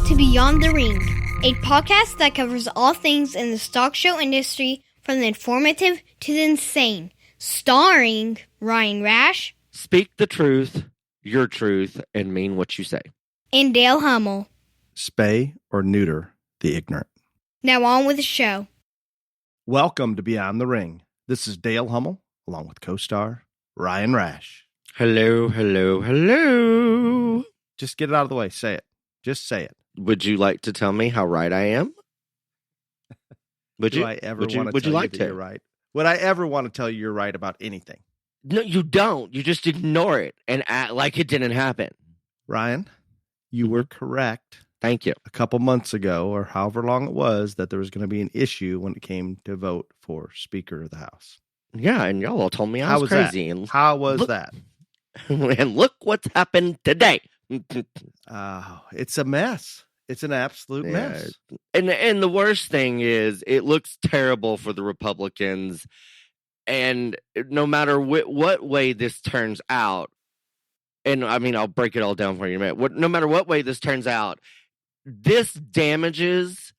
to Beyond the Ring, a podcast that covers all things in the stock show industry from the informative to the insane. Starring Ryan Rash. Speak the truth, your truth, and mean what you say. And Dale Hummel. Spay or neuter the ignorant. Now on with the show. Welcome to Beyond the Ring. This is Dale Hummel, along with co-star Ryan Rash. Hello, hello, hello. Just get it out of the way. Say it. Just say it. Would you like to tell me how right I am? Would you? I ever want to would tell you like that to? You're right? Would I ever want to tell you you're right about anything? No, you don't. You just ignore it and act like it didn't happen. Ryan, you were correct. Thank you. A couple months ago, or however long it was, that there was going to be an issue when it came to vote for Speaker of the House. Yeah, and y'all all told me I was crazy. And how was look, that? And look what's happened today. It's a mess. It's an absolute mess. And the worst thing is, it looks terrible for the Republicans. And no matter what way this turns out, and I mean, I'll break it all down for you in a minute. No matter what way this turns out, this damages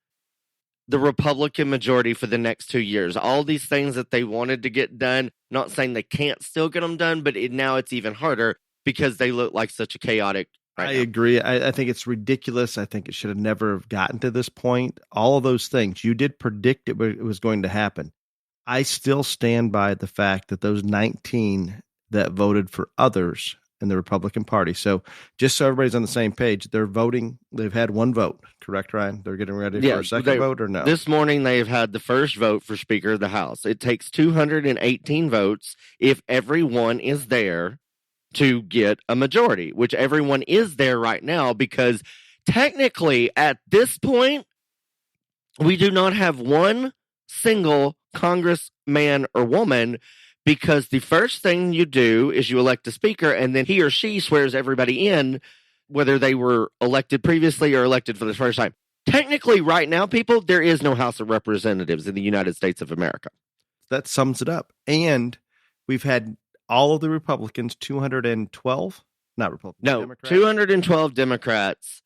the Republican majority for the next 2 years. All these things that they wanted to get done, not saying they can't still get them done, but now it's even harder because they look like such a chaotic. I agree. I think it's ridiculous. I think it should have never gotten to this point. All of those things. You did predict it was going to happen. I still stand by the fact that those 19 that voted for others in the Republican Party. So just so everybody's on the same page, they're voting. They've had one vote, correct, Ryan? They're getting ready for a second vote or no? This morning they've had the first vote for Speaker of the House. It takes 218 votes if everyone is there to get a majority, which everyone is there right now, because technically at this point, we do not have one single congressman or woman, because the first thing you do is you elect a speaker, and then he or she swears everybody in, whether they were elected previously or elected for the first time. Technically, right now, people, there is no House of Representatives in the United States of America. That sums it up. And we've had all of the Republicans, 212, not Republicans, no, Democrats. 212 Democrats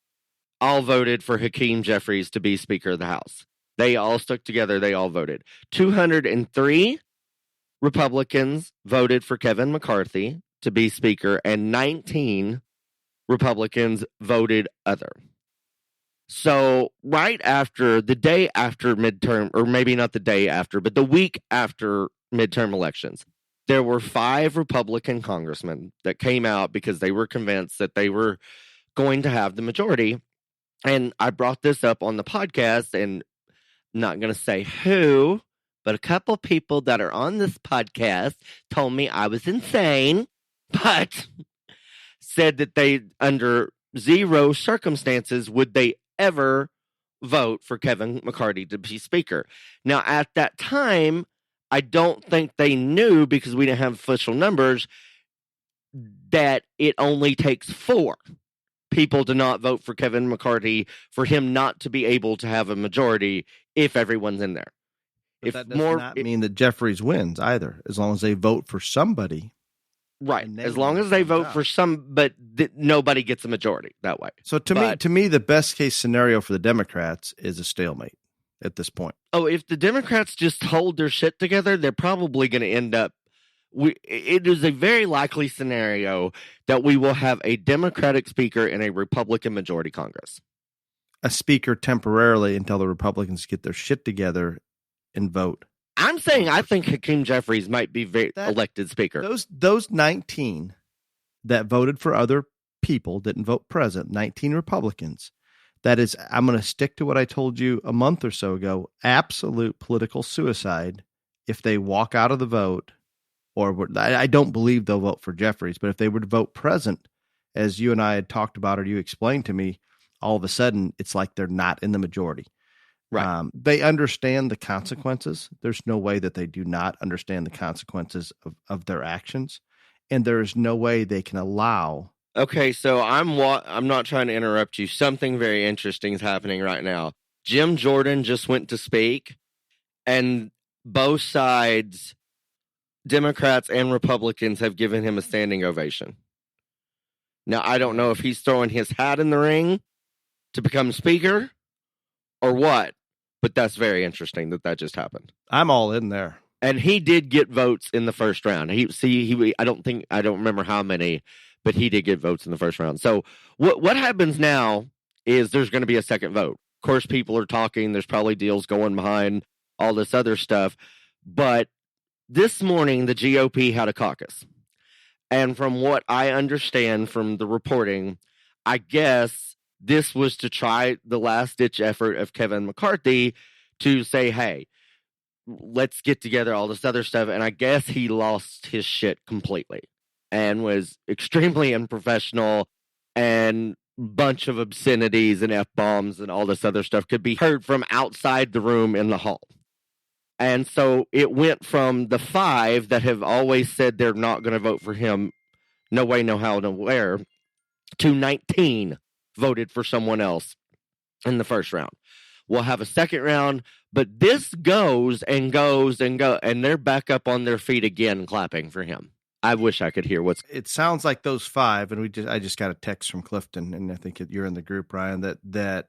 all voted for Hakeem Jeffries to be Speaker of the House. They all stuck together. They all voted. 203 Republicans voted for Kevin McCarthy to be Speaker, and 19 Republicans voted other. So right after, the day after midterm, or maybe not the day after, but the week after midterm elections, there were 5 Republican congressmen that came out because they were convinced that they were going to have the majority. And I brought this up on the podcast, and I'm not going to say who, but a couple people that are on this podcast told me I was insane, but said that they, under zero circumstances, would they ever vote for Kevin McCarthy to be Speaker. Now, at that time, I don't think they knew, because we didn't have official numbers, that it only takes 4 people to not vote for Kevin McCarthy for him not to be able to have a majority if everyone's in there. But that does not mean that Jeffries wins either, as long as they vote for somebody. Right. As long as they vote for some, but nobody gets a majority that way. So to me, the best case scenario for the Democrats is a stalemate at this point. Oh, if the Democrats just hold their shit together, they're probably going to end up. It is a very likely scenario that we will have a Democratic speaker and a Republican majority Congress. A speaker temporarily until the Republicans get their shit together and vote. I'm saying I think Hakeem Jeffries might be elected speaker. Those 19 that voted for other people didn't vote present, 19 Republicans. That is, I'm going to stick to what I told you a month or so ago, absolute political suicide if they walk out of the vote, or I don't believe they'll vote for Jeffries, but if they were to vote present, as you and I had talked about, or you explained to me, all of a sudden it's like they're not in the majority. Right. They understand the consequences. There's no way that they do not understand the consequences of their actions. And there is no way they can allow. Okay, so I'm not trying to interrupt you. Something very interesting is happening right now. Jim Jordan just went to speak, and both sides, Democrats and Republicans, have given him a standing ovation. Now, I don't know if he's throwing his hat in the ring to become speaker or what? But that's very interesting that just happened. I'm all in there. And he did get votes in the first round. I don't remember how many, but he did get votes in the first round. So what happens now is there's going to be a second vote. Of course, people are talking. There's probably deals going behind all this other stuff. But this morning, the GOP had a caucus. And from what I understand from the reporting, I guess this was to try the last-ditch effort of Kevin McCarthy to say, hey, let's get together all this other stuff. And I guess he lost his shit completely and was extremely unprofessional, and a bunch of obscenities and F-bombs and all this other stuff could be heard from outside the room in the hall. And so it went from the 5 that have always said they're not going to vote for him, no way, no how, nowhere, to 19 voted for someone else in the first round. We'll have a second round, but this goes and goes and go, and they're back up on their feet again, clapping for him. I wish I could hear what's. It sounds like those 5, and I just got a text from Clifton, and I think you're in the group, Ryan, that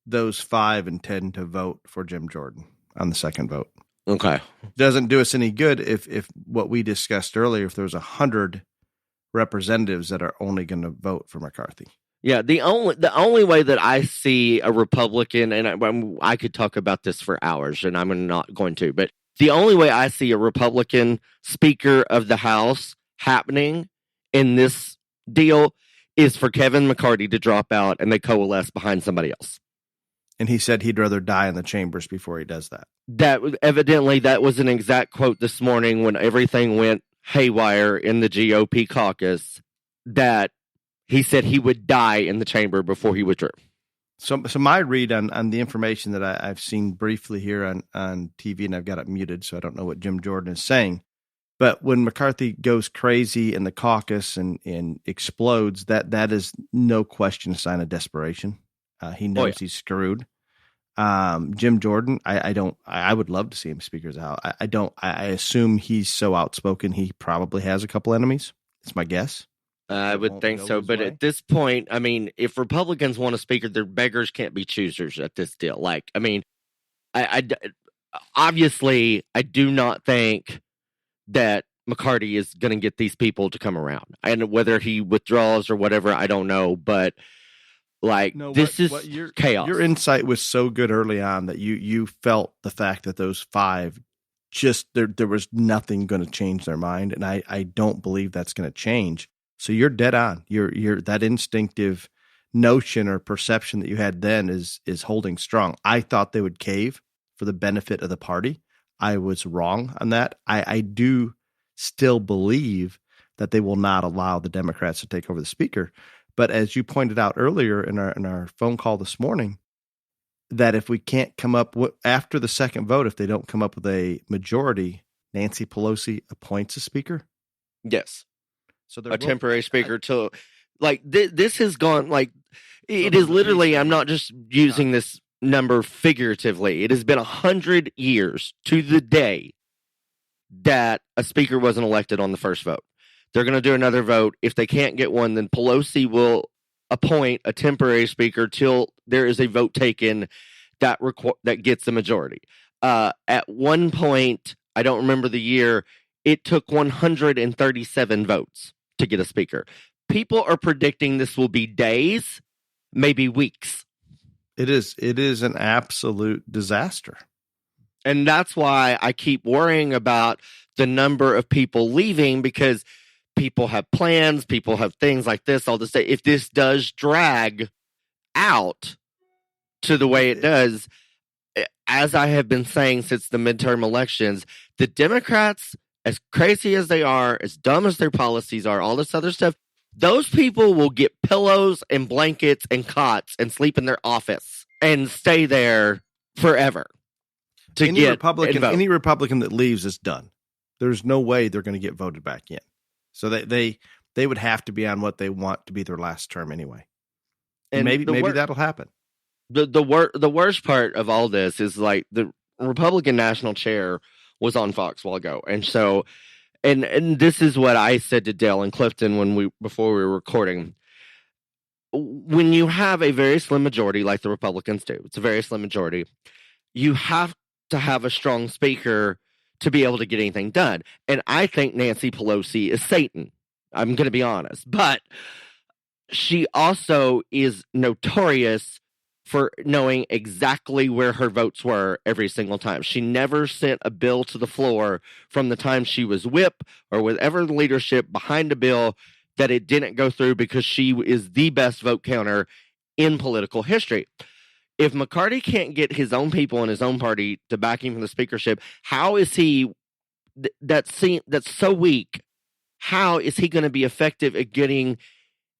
those 5 intend to vote for Jim Jordan on the second vote. Okay, doesn't do us any good if what we discussed earlier, if there was 100 representatives that are only going to vote for McCarthy. Yeah, the only way that I see a Republican, and I could talk about this for hours, and I'm not going to, but the only way I see a Republican Speaker of the House happening in this deal is for Kevin McCarthy to drop out and they coalesce behind somebody else. And he said he'd rather die in the chambers before he does that. That was an exact quote this morning when everything went haywire in the GOP caucus, that he said he would die in the chamber before he withdrew. So my read on the information that I've seen briefly here on TV, and I've got it muted, so I don't know what Jim Jordan is saying. But when McCarthy goes crazy in the caucus and explodes, that is no question a sign of desperation. He knows he's screwed. Jim Jordan, I would love to see him Speaker of the House. I assume he's so outspoken he probably has a couple enemies. It's my guess. I would think so. But at this point, I mean, if Republicans want a speaker, their beggars can't be choosers at this deal. Like, I mean, I obviously, I do not think that McCarthy is going to get these people to come around. And whether he withdraws or whatever, I don't know. But like, this is chaos. Your insight was so good early on that you felt the fact that those 5 just there was nothing going to change their mind. And I don't believe that's going to change. So you're dead on. You're that instinctive notion or perception that you had then is holding strong. I thought they would cave for the benefit of the party. I was wrong on that. I do still believe that they will not allow the Democrats to take over the speaker. But as you pointed out earlier in our phone call this morning, that if we can't come up with, after the second vote, if they don't come up with a majority, Nancy Pelosi appoints a speaker. Yes. So a temporary speaker till like this has gone like it is literally. I'm not just using this number figuratively. It has been 100 years to the day that a speaker wasn't elected on the first vote. They're going to do another vote. If they can't get one, then Pelosi will appoint a temporary speaker till there is a vote taken that gets a majority. At one point, I don't remember the year, it took 137 votes to get a speaker. People are predicting this will be days, maybe weeks. It is an absolute disaster. And that's why I keep worrying about the number of people leaving, because people have plans, people have things like this. I'll just say, if this does drag out to the way it does, as I have been saying since the midterm elections, the Democrats, as crazy as they are, as dumb as their policies are, all this other stuff, those people will get pillows and blankets and cots and sleep in their office and stay there forever. Any Republican that leaves is done. There's no way they're going to get voted back in. So they would have to be on what they want to be their last term anyway. And maybe that'll happen. The worst part of all this is like the Republican national chair was on Fox a while ago. And so, and this is what I said to Dale and Clifton before we were recording. when you have a very slim majority like the Republicans do, it's a very slim majority, you have to have a strong speaker to be able to get anything done. And I think Nancy Pelosi is Satan. I'm going to be honest. But she also is notorious for knowing exactly where her votes were every single time. She never sent a bill to the floor from the time she was whip or whatever leadership behind a bill that it didn't go through, because she is the best vote counter in political history. If McCarty can't get his own people in his own party to back him from the speakership, how is he that's so weak? How is he going to be effective at getting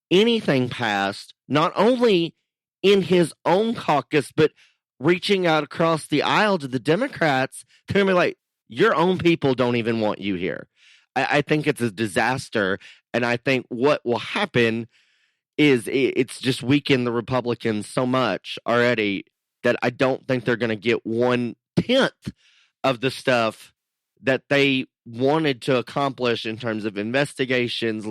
anything passed, not only in his own caucus, but reaching out across the aisle to the Democrats to be like, your own people don't even want you here? I think it's a disaster. And I think what will happen is it's just weakened the Republicans so much already that I don't think they're going to get 1/10 of the stuff that they wanted to accomplish in terms of investigations,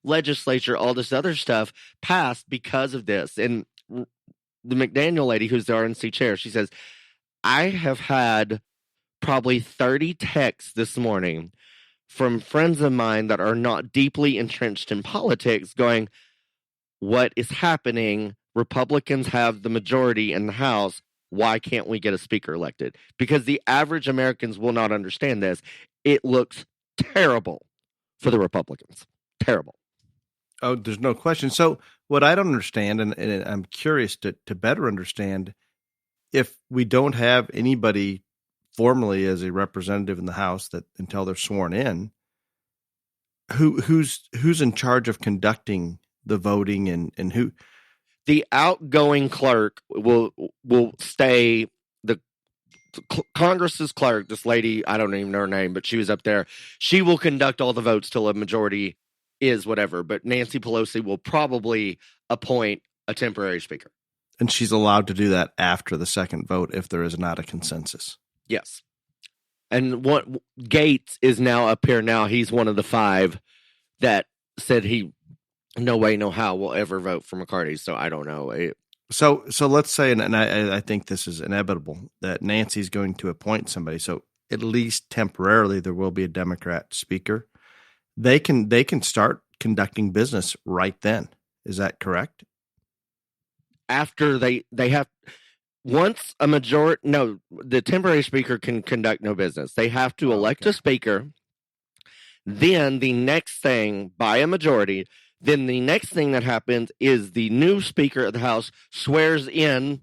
legislature, all this other stuff passed because of this. And the McDaniel lady, who's the RNC chair, she says, I have had probably 30 texts this morning from friends of mine that are not deeply entrenched in politics going, what is happening? Republicans have the majority in the House. Why can't we get a speaker elected? Because the average Americans will not understand this. It looks terrible for the Republicans. Terrible. Oh, there's no question. So what I don't understand, and I'm curious to better understand, if we don't have anybody formally as a representative in the House that until they're sworn in, who's in charge of conducting the voting and who? The outgoing clerk will stay the Congress's clerk. This lady, I don't even know her name, but she was up there. She will conduct all the votes till a majority is whatever. But Nancy Pelosi will probably appoint a temporary speaker. And she's allowed to do that after the second vote if there is not a consensus. Yes. And what Gates is now up here now. He's one of the 5 that said he no way, no how will ever vote for McCarty. So I don't know. So let's say, and I think this is inevitable, that Nancy's going to appoint somebody. So at least temporarily, there will be a Democrat speaker. They can start conducting business right then. Is that correct? After they have, once a majority, no, the temporary speaker can conduct no business. They have to elect a speaker. Then the next thing, by a majority, then the next thing that happens is the new Speaker of the House swears in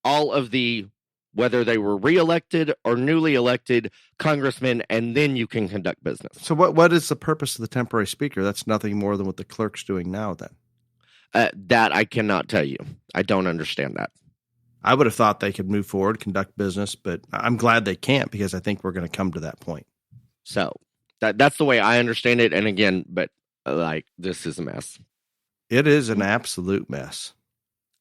all of the, whether they were reelected or newly elected congressmen, and then you can conduct business. So what is the purpose of the temporary speaker? That's nothing more than what the clerk's doing now then. That I cannot tell you. I don't understand that. I would have thought they could move forward, conduct business, but I'm glad they can't, because I think we're going to come to that point. So that's the way I understand it. And again, but like, this is a mess. It is an absolute mess.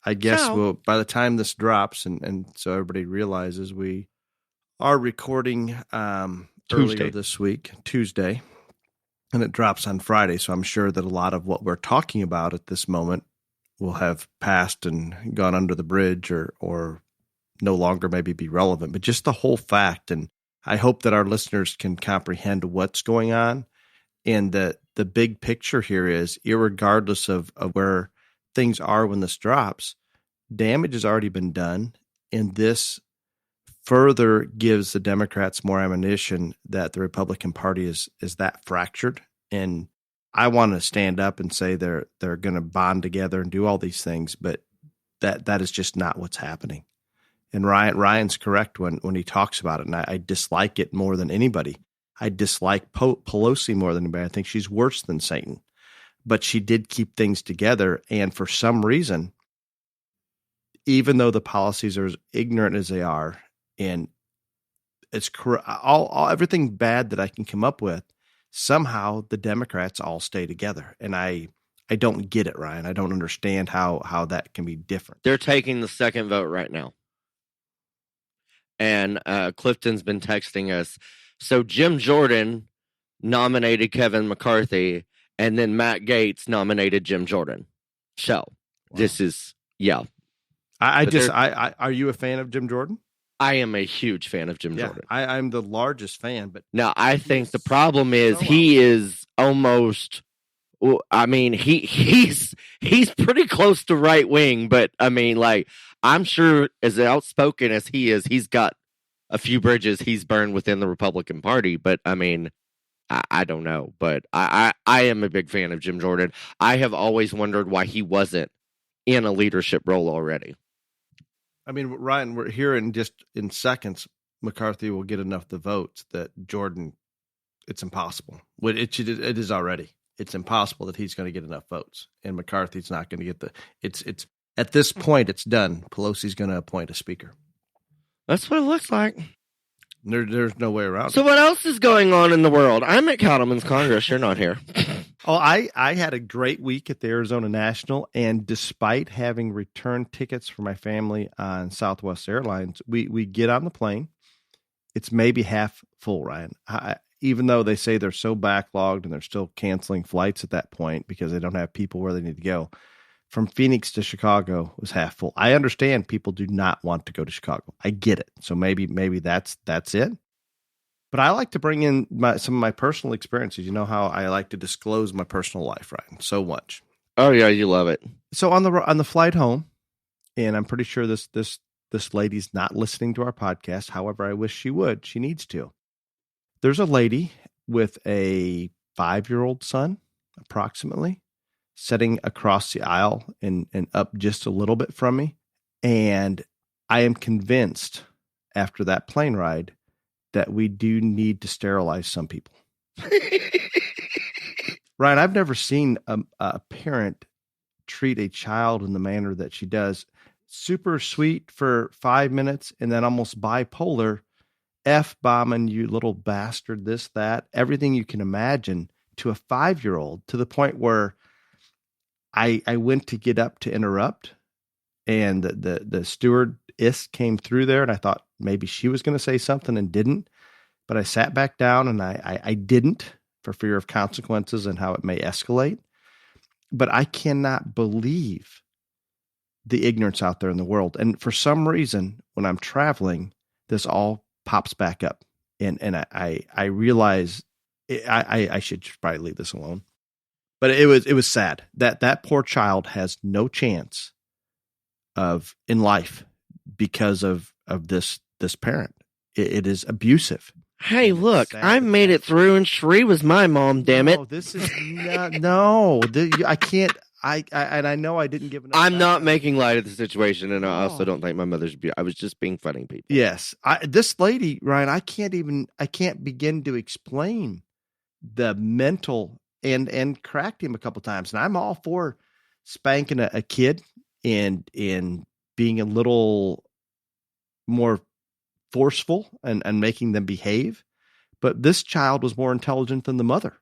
I guess by the time this drops, and so everybody realizes, we are recording earlier this week, Tuesday, and it drops on Friday. So I'm sure that a lot of what we're talking about at this moment will have passed and gone under the bridge or no longer maybe be relevant. But just the whole fact, and I hope that our listeners can comprehend what's going on, and that the big picture here is, irregardless of where things are when this drops, damage has already been done. And this further gives the Democrats more ammunition that the Republican Party is that fractured. And I want to stand up and say they're going to bond together and do all these things, but that is just not what's happening. And Ryan's correct when he talks about it, and I dislike it more than anybody. I dislike Pelosi more than anybody. I think she's worse than Satan. But she did keep things together, and for some reason, even though the policies are as ignorant as they are, and it's everything bad that I can come up with, somehow the Democrats all stay together. And I don't get it, Ryan. I don't understand how that can be different. They're taking the second vote right now. And Clifton's been texting us. So Jim Jordan nominated Kevin McCarthy, and then Matt Gaetz nominated Jim Jordan. So This is, yeah. Are you a fan of Jim Jordan? I am a huge fan of Jim Jordan. I'm the largest fan, but now I think the problem is he is almost. I mean, he's pretty close to right wing, but I mean, like, I'm sure as outspoken as he is, he's got a few bridges he's burned within the Republican Party. But I mean, I don't know, but I am a big fan of Jim Jordan. I have always wondered why he wasn't in a leadership role already. I mean, Ryan, we're here in seconds. McCarthy will get enough the votes that Jordan, it's impossible. It is already. It's impossible that he's going to get enough votes, and McCarthy's not going to get it's at this point, it's done. Pelosi's going to appoint a speaker. That's what it looks like. There's no way around it. So what else is going on in the world? I'm at Cattlemen's Congress. You're not here. Oh, I had a great week at the Arizona National, and despite having return tickets for my family on Southwest Airlines, we get on the plane. It's maybe half full, Ryan. Even though they say they're so backlogged and they're still canceling flights at that point because they don't have people where they need to go. From Phoenix to Chicago was half full. I understand people do not want to go to Chicago. I get it. So maybe that's it. But I like to bring in some of my personal experiences. You know how I like to disclose my personal life, Ryan, so much. Oh yeah, you love it. So on the flight home, and I'm pretty sure this lady's not listening to our podcast. However, I wish she would. She needs to. There's a lady with a 5-year-old son, approximately, sitting across the aisle and up just a little bit from me. And I am convinced after that plane ride that we do need to sterilize some people. Ryan, I've never seen a parent treat a child in the manner that she does. Super sweet for 5 minutes and then almost bipolar. F-bombing, you little bastard, this, that, everything you can imagine to a 5-year-old, to the point where I went to get up to interrupt, and the stewardess came through there, and I thought maybe she was going to say something and didn't, but I sat back down and I didn't, for fear of consequences and how it may escalate. But I cannot believe the ignorance out there in the world. And for some reason, when I'm traveling, this all pops back up, and I realize I should probably leave this alone. But it was sad that poor child has no chance in life because of this I it is abusive. Hey, look, I made it through, and Sheree was my mom. Damn it! No, this is no. I can't. I know I didn't give enough. I'm not making light of the situation, and I also don't think my mother's beautiful. I was just being funny, people. Yes, this lady, Ryan, I can't begin to explain the mental and cracked him a couple times, and I'm all for spanking a kid and being a little more forceful and making them behave. But this child was more intelligent than the mother.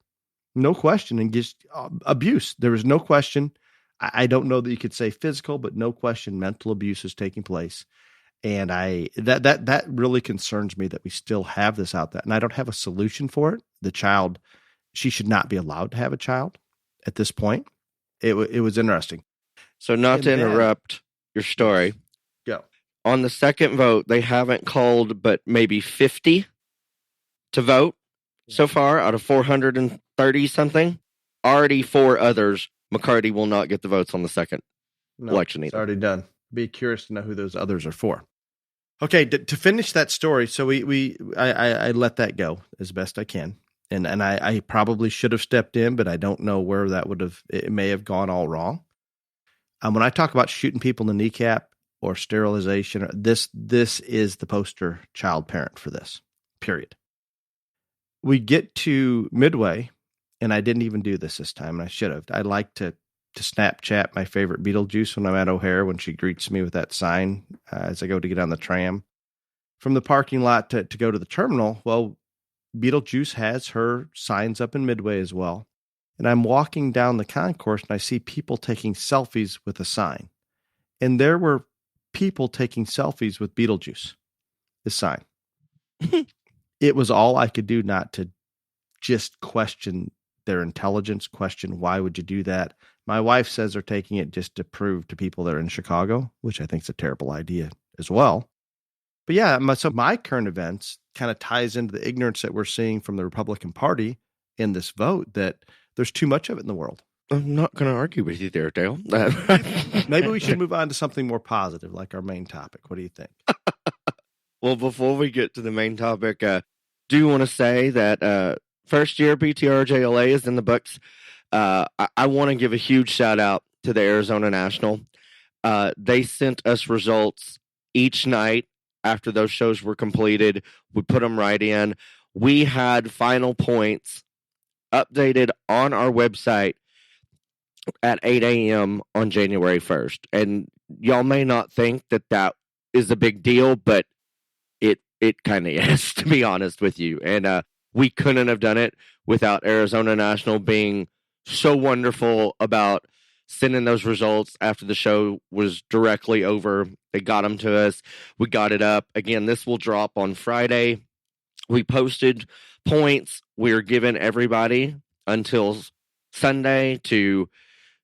No question. And just abuse. There was no question. I don't know that you could say physical, but no question mental abuse is taking place. And that really concerns me that we still have this out there. And I don't have a solution for it. The child, she should not be allowed to have a child at this point. It was interesting. So not to interrupt your story. Go. On the second vote, they haven't called but maybe 50 to vote so far out of 430 something. Already 4 others. McCarty will not get the votes on the second election either. It's already done. Be curious to know who those others are for. Okay, to finish that story, so I let that go as best I can. And I probably should have stepped in, but I don't know where it may have gone all wrong. When I talk about shooting people in the kneecap or sterilization, this is the poster child parent for this, period. We get to Midway, and I didn't even do this time, and I should have. I like to Snapchat my favorite Beetlejuice when I'm at O'Hare, when she greets me with that sign as I go to get on the tram. From the parking lot to go to the terminal, well, Beetlejuice has her signs up in Midway as well. And I'm walking down the concourse, and I see people taking selfies with a sign. And there were people taking selfies with Beetlejuice, the sign. It was all I could do not to just question their intelligence, question why would you do that. My wife says they're taking it just to prove to people that are in Chicago, which I think is a terrible idea as well. But yeah, so my current events kind of ties into the ignorance that we're seeing from the Republican Party in this vote, that there's too much of it in the world. I'm not going to argue with you there, Dale. Maybe we should move on to something more positive, like our main topic. What do you think? Well, before we get to the main topic, do want to say that first year BTRJLA is in the books. I want to give a huge shout out to the Arizona National. They sent us results each night after those shows were completed. We put them right in. We had final points updated on our website at 8 a.m. on January 1st. And y'all may not think that that is a big deal, but it kind of is, to be honest with you. And we couldn't have done it without Arizona National being so wonderful about sending those results after the show was directly over. They got them to us. We got it up. Again, this will drop on Friday. We posted points. We're giving everybody until Sunday to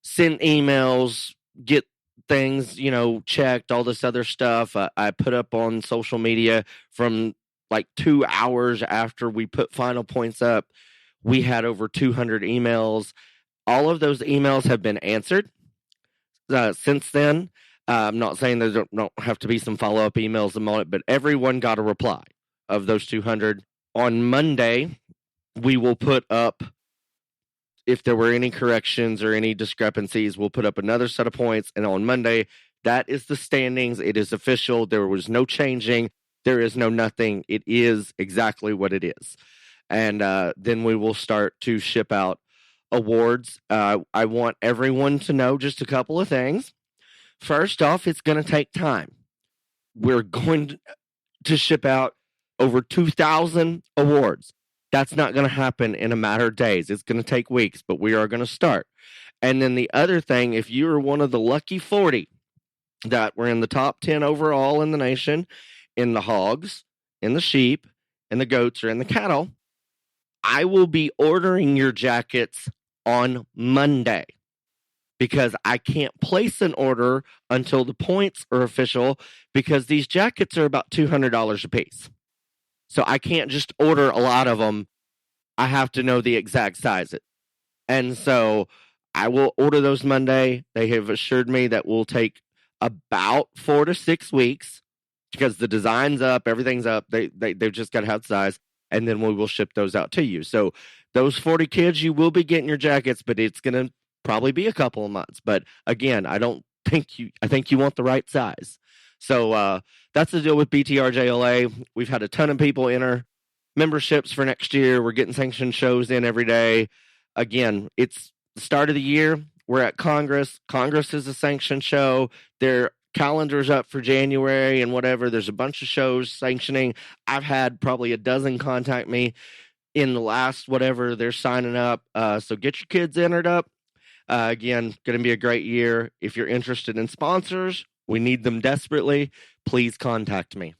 send emails, get things, checked, all this other stuff. I put up on social media from like 2 hours after we put final points up, we had over 200 emails. All of those emails have been answered since then. I'm not saying there don't have to be some follow-up emails on it, but everyone got a reply of those 200. On Monday, we will put up, if there were any corrections or any discrepancies, we'll put up another set of points. And on Monday, that is the standings. It is official. There was no changing. There is no nothing. It is exactly what it is. And then we will start to ship out awards. I want everyone to know just a couple of things. First off, it's going to take time. We're going to ship out over 2,000 awards. That's not going to happen in a matter of days. It's going to take weeks, but we are going to start. And then the other thing, if you are one of the lucky 40 that were in the top 10 overall in the nation, in the hogs, in the sheep, in the goats, or in the cattle, I will be ordering your jackets on Monday because I can't place an order until the points are official because these jackets are about $200 a piece. So I can't just order a lot of them. I have to know the exact size. And so I will order those Monday. They have assured me that will take about 4 to 6 weeks because the design's up, everything's up. They've just got to have size. And then we will ship those out to you. So those 40 kids, you will be getting your jackets, but it's going to probably be a couple of months. But again, I think you want the right size. So that's the deal with BTRJLA. We've had a ton of people enter memberships for next year. We're getting sanctioned shows in every day. Again, it's the start of the year. We're at Congress. Congress is a sanctioned show. Their calendar's up for January and whatever. There's a bunch of shows sanctioning. I've had probably a dozen contact me in the last whatever they're signing up. So get your kids entered up. Again, going to be a great year. If you're interested in sponsors, we need them desperately. Please contact me.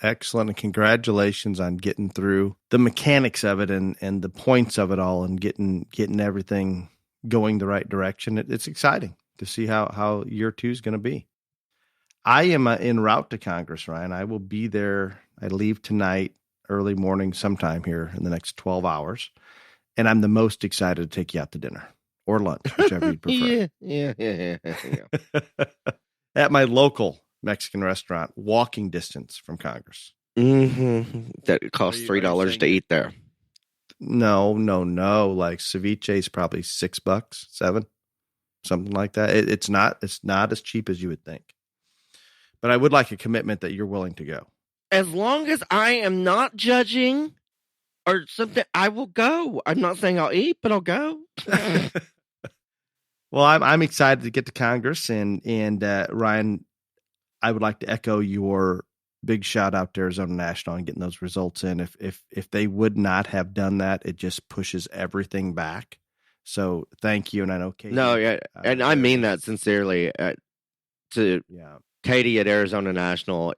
Excellent. And congratulations on getting through the mechanics of it and the points of it all and getting everything going the right direction. It's exciting to see how year 2 is going to be. I am en route to Congress, Ryan. I will be there. I leave tonight, early morning, sometime here in the next 12 hours. And I'm the most excited to take you out to dinner or lunch, whichever you prefer. Yeah. At my local Mexican restaurant, walking distance from Congress. Mm-hmm. That costs $3 to eat there. No. Like ceviche is probably $6, $7, something like that. It's not as cheap as you would think. But I would like a commitment that you're willing to go. As long as I am not judging or something, I will go. I'm not saying I'll eat, but I'll go. Well, I'm excited to get to Congress, and Ryan, I would like to echo your big shout out to Arizona National and getting those results in. If they would not have done that, it just pushes everything back. So thank you, and I know Katie. No, yeah, and I mean that sincerely. Katie at Arizona National,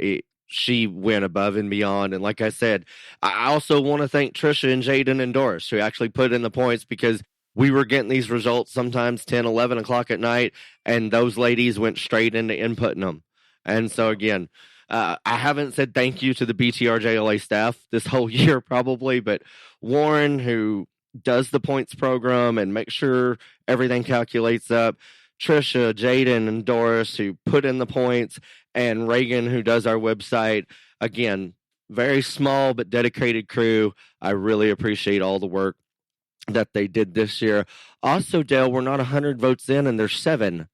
she went above and beyond. And like I said, I also want to thank Trisha and Jaden and Doris, who actually put in the points because we were getting these results sometimes 10, 11 o'clock at night, and those ladies went straight into inputting them. And so again, I haven't said thank you to the BTRJLA staff this whole year probably, but Warren, who does the points program and makes sure everything calculates up, Trisha, Jaden, and Doris, who put in the points, and Reagan, who does our website. Again, very small but dedicated crew. I really appreciate all the work that they did this year. Also, Dale, we're not 100 votes in, and there's 7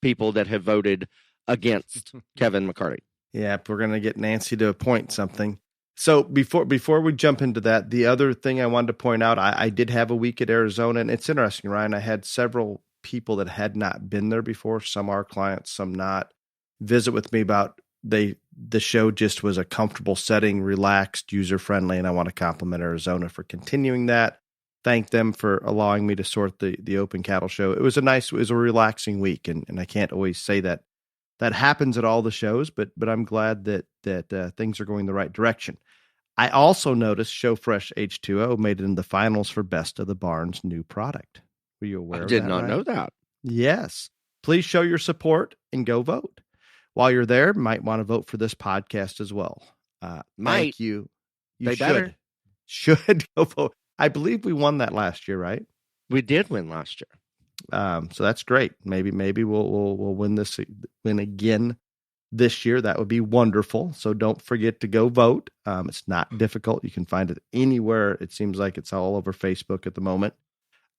people that have voted against Kevin McCarty. Yeah, we're going to get Nancy to appoint something. So before we jump into that, the other thing I wanted to point out, I did have a week at Arizona, and it's interesting, Ryan. I had several people that had not been there before. Some are clients, some not. Visit with me about the show just was a comfortable setting, relaxed, user-friendly, and I want to compliment Arizona for continuing that. Thank them for allowing me to sort the open cattle show. It was a relaxing week, and I can't always say that happens at all the shows, but I'm glad that things are going the right direction. I also noticed ShowFresh H2O made it in the finals for Best of the Barn's new product. Were you aware of that? I did not know that. Yes. Please show your support and go vote. While you're there, might want to vote for this podcast as well. Thank you. You should go vote. I believe we won that last year, right? We did win last year. So that's great. Maybe we'll win again this year. That would be wonderful. So don't forget to go vote. It's not difficult. You can find it anywhere. It seems like it's all over Facebook at the moment.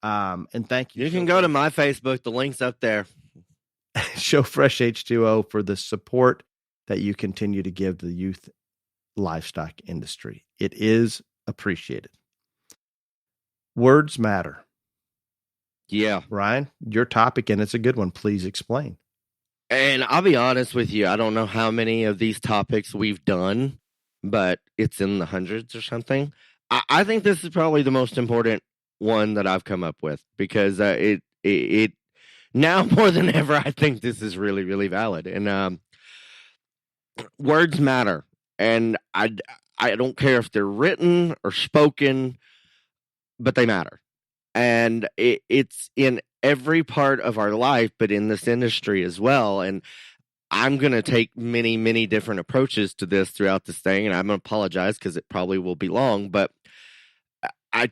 And thank you. You can go to my Facebook. The link's up there. ShowFresh H2O for the support that you continue to give the youth livestock industry. It is appreciated. Words matter. Yeah. Ryan, your topic, and it's a good one. Please explain. And I'll be honest with you, I don't know how many of these topics we've done, but it's in the hundreds or something. I think this is probably the most important one that I've come up with, because it now more than ever, I think this is really, really valid. And words matter. And I don't care if they're written or spoken, but they matter. And it's in every part of our life, but in this industry as well. And I'm going to take many, many different approaches to this throughout this thing. And I'm going to apologize because it probably will be long, but I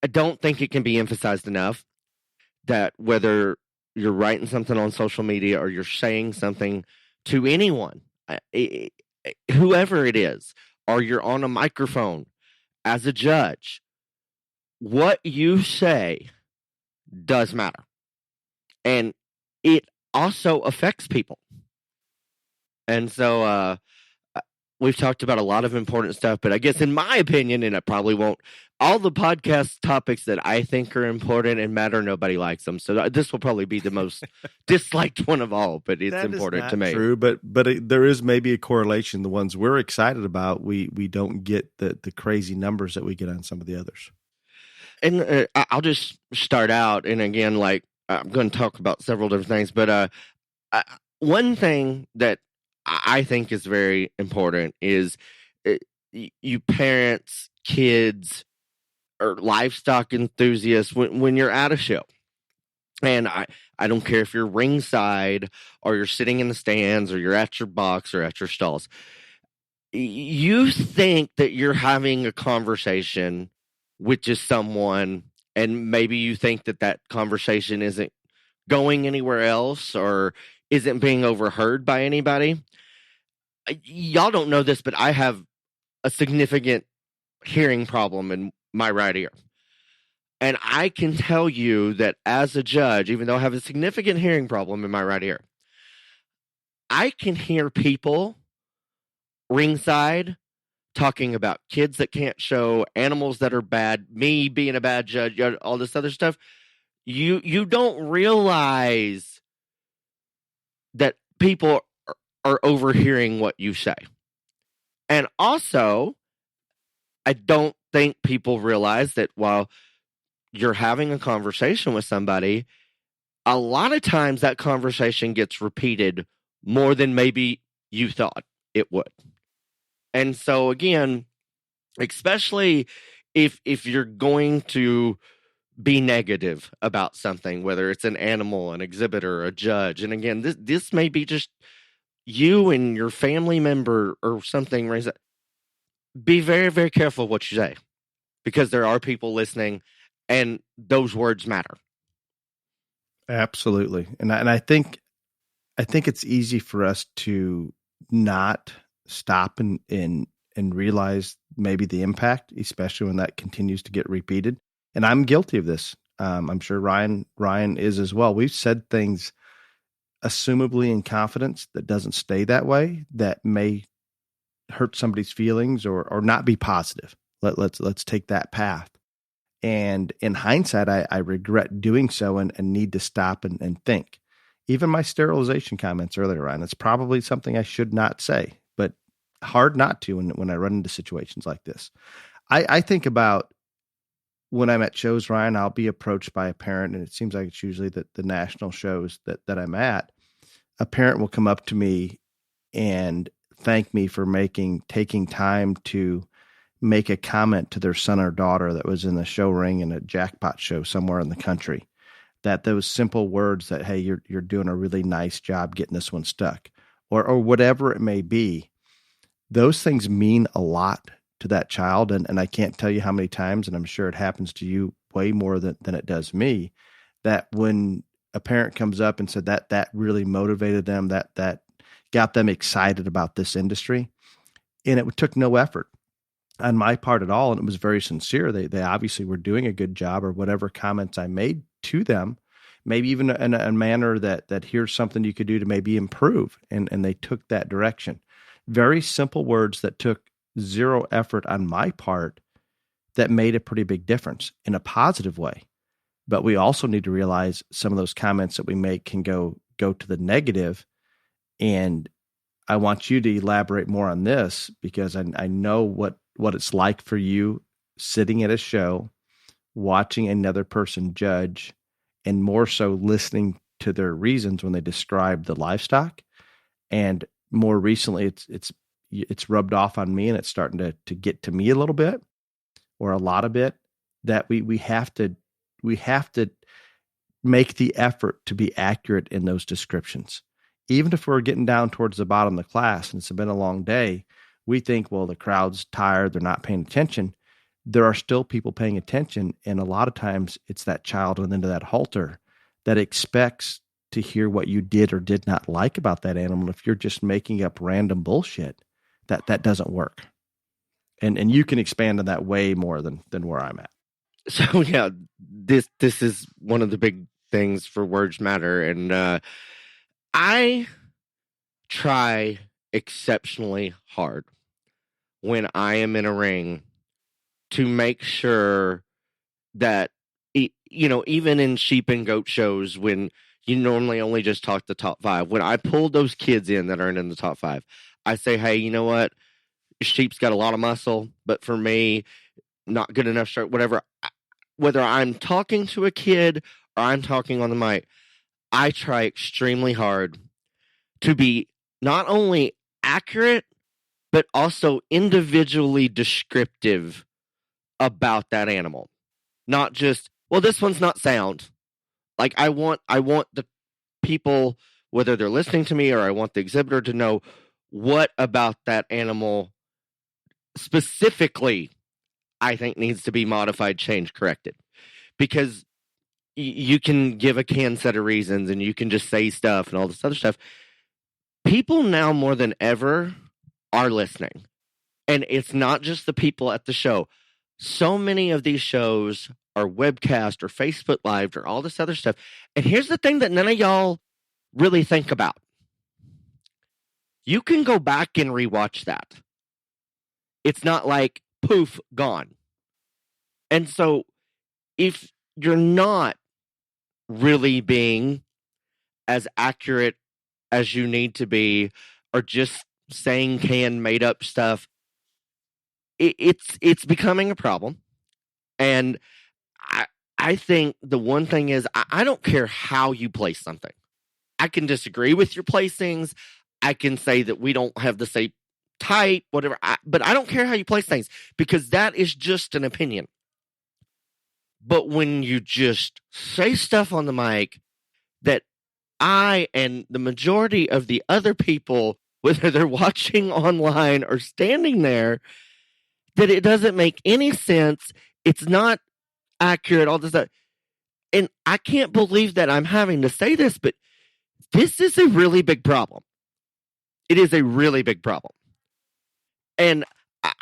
don't think it can be emphasized enough that whether you're writing something on social media or you're saying something to anyone, whoever it is, or you're on a microphone as a judge, what you say does matter. And it also affects people. And so we've talked about a lot of important stuff, but I guess in my opinion, and I probably won't, all the podcast topics that I think are important and matter, nobody likes them. So this will probably be the most disliked one of all, but it's important to me. True, but there is maybe a correlation. The ones we're excited about, we don't get the crazy numbers that we get on some of the others. And I'll just start out, and again, like I'm going to talk about several different things, but one thing that I think is very important is you parents, kids, or livestock enthusiasts, when you're at a show, and I don't care if you're ringside or you're sitting in the stands or you're at your box or at your stalls, you think that you're having a conversation with just someone, and maybe you think that conversation isn't going anywhere else or isn't being overheard by anybody. Y'all don't know this, but I have a significant hearing problem in my right ear. And I can tell you that as a judge, even though I have a significant hearing problem in my right ear, I can hear people ringside talking about kids that can't show, animals that are bad, me being a bad judge, all this other stuff. You don't realize that people are overhearing what you say. And also, I don't think people realize that while you're having a conversation with somebody, a lot of times that conversation gets repeated more than maybe you thought it would. And so again, especially if you're going to be negative about something, whether it's an animal, an exhibitor, a judge. And again, this may be just you and your family member or something. Be very, very careful what you say, because there are people listening and those words matter. Absolutely. And I think it's easy for us to not stop and realize maybe the impact, especially when that continues to get repeated. And I'm guilty of this. I'm sure Ryan is as well. We've said things assumably in confidence that doesn't stay that way, that may hurt somebody's feelings or not be positive. Let's take that path. And in hindsight, I regret doing so and need to stop and think. Even my sterilization comments earlier on, it's probably something I should not say, but hard not to when I run into situations like this. I think about when I'm at shows, Ryan, I'll be approached by a parent, and it seems like it's usually the national shows that I'm at. A parent will come up to me and thank me for taking time to make a comment to their son or daughter that was in the show ring in a jackpot show somewhere in the country. That those simple words that, hey, you're doing a really nice job getting this one stuck, or whatever it may be, those things mean a lot to that child. And I can't tell you how many times, and I'm sure it happens to you way more than it does me, that when a parent comes up and said that really motivated them, that got them excited about this industry, and it took no effort on my part at all. And it was very sincere. They obviously were doing a good job, or whatever comments I made to them, maybe even in a manner that here's something you could do to maybe improve. And they took that direction. Very simple words that took zero effort on my part that made a pretty big difference in a positive way. But we also need to realize some of those comments that we make can go to the negative. And I want you to elaborate more on this, because I know what it's like for you sitting at a show, watching another person judge, and more so listening to their reasons when they describe the livestock. And more recently, it's rubbed off on me, and it's starting to get to me a little bit, or a lot of bit, that we have to make the effort to be accurate in those descriptions. Even if we're getting down towards the bottom of the class and it's been a long day, we think, well, the crowd's tired, they're not paying attention. There are still people paying attention. And a lot of times it's that child on the end of that halter that expects to hear what you did or did not like about that animal. If you're just making up random bullshit, that doesn't work. And you can expand on that way more than where I'm at. So yeah, this is one of the big things for Words Matter. And I try exceptionally hard when I am in a ring to make sure that, even in sheep and goat shows, when you normally only just talk the top 5, when I pull those kids in that aren't in the top 5, I say, hey, you know what? Sheep's got a lot of muscle, but for me, not good enough shirt, whatever. Whether I'm talking to a kid or I'm talking on the mic, I try extremely hard to be not only accurate, but also individually descriptive about that animal. Not just, well, this one's not sound. Like I want the people, whether they're listening to me or I want the exhibitor, to know what about that animal specifically I think needs to be modified, changed, corrected. Because you can give a canned set of reasons and you can just say stuff and all this other stuff. People now more than ever are listening. And it's not just the people at the show. So many of these shows are webcast or Facebook Live or all this other stuff. And here's the thing that none of y'all really think about. You can go back and rewatch that. It's not like, poof, gone. And so if you're not really being as accurate as you need to be, or just saying canned made up stuff, it's becoming a problem. And I think the one thing is, I don't care how you place something. I can disagree with your placings. I can say that we don't have the same type, whatever. But I don't care how you place things, because that is just an opinion. But when you just say stuff on the mic that I and the majority of the other people, whether they're watching online or standing there, that it doesn't make any sense, it's not accurate, all this stuff. And I can't believe that I'm having to say this, but this is a really big problem. It is a really big problem. And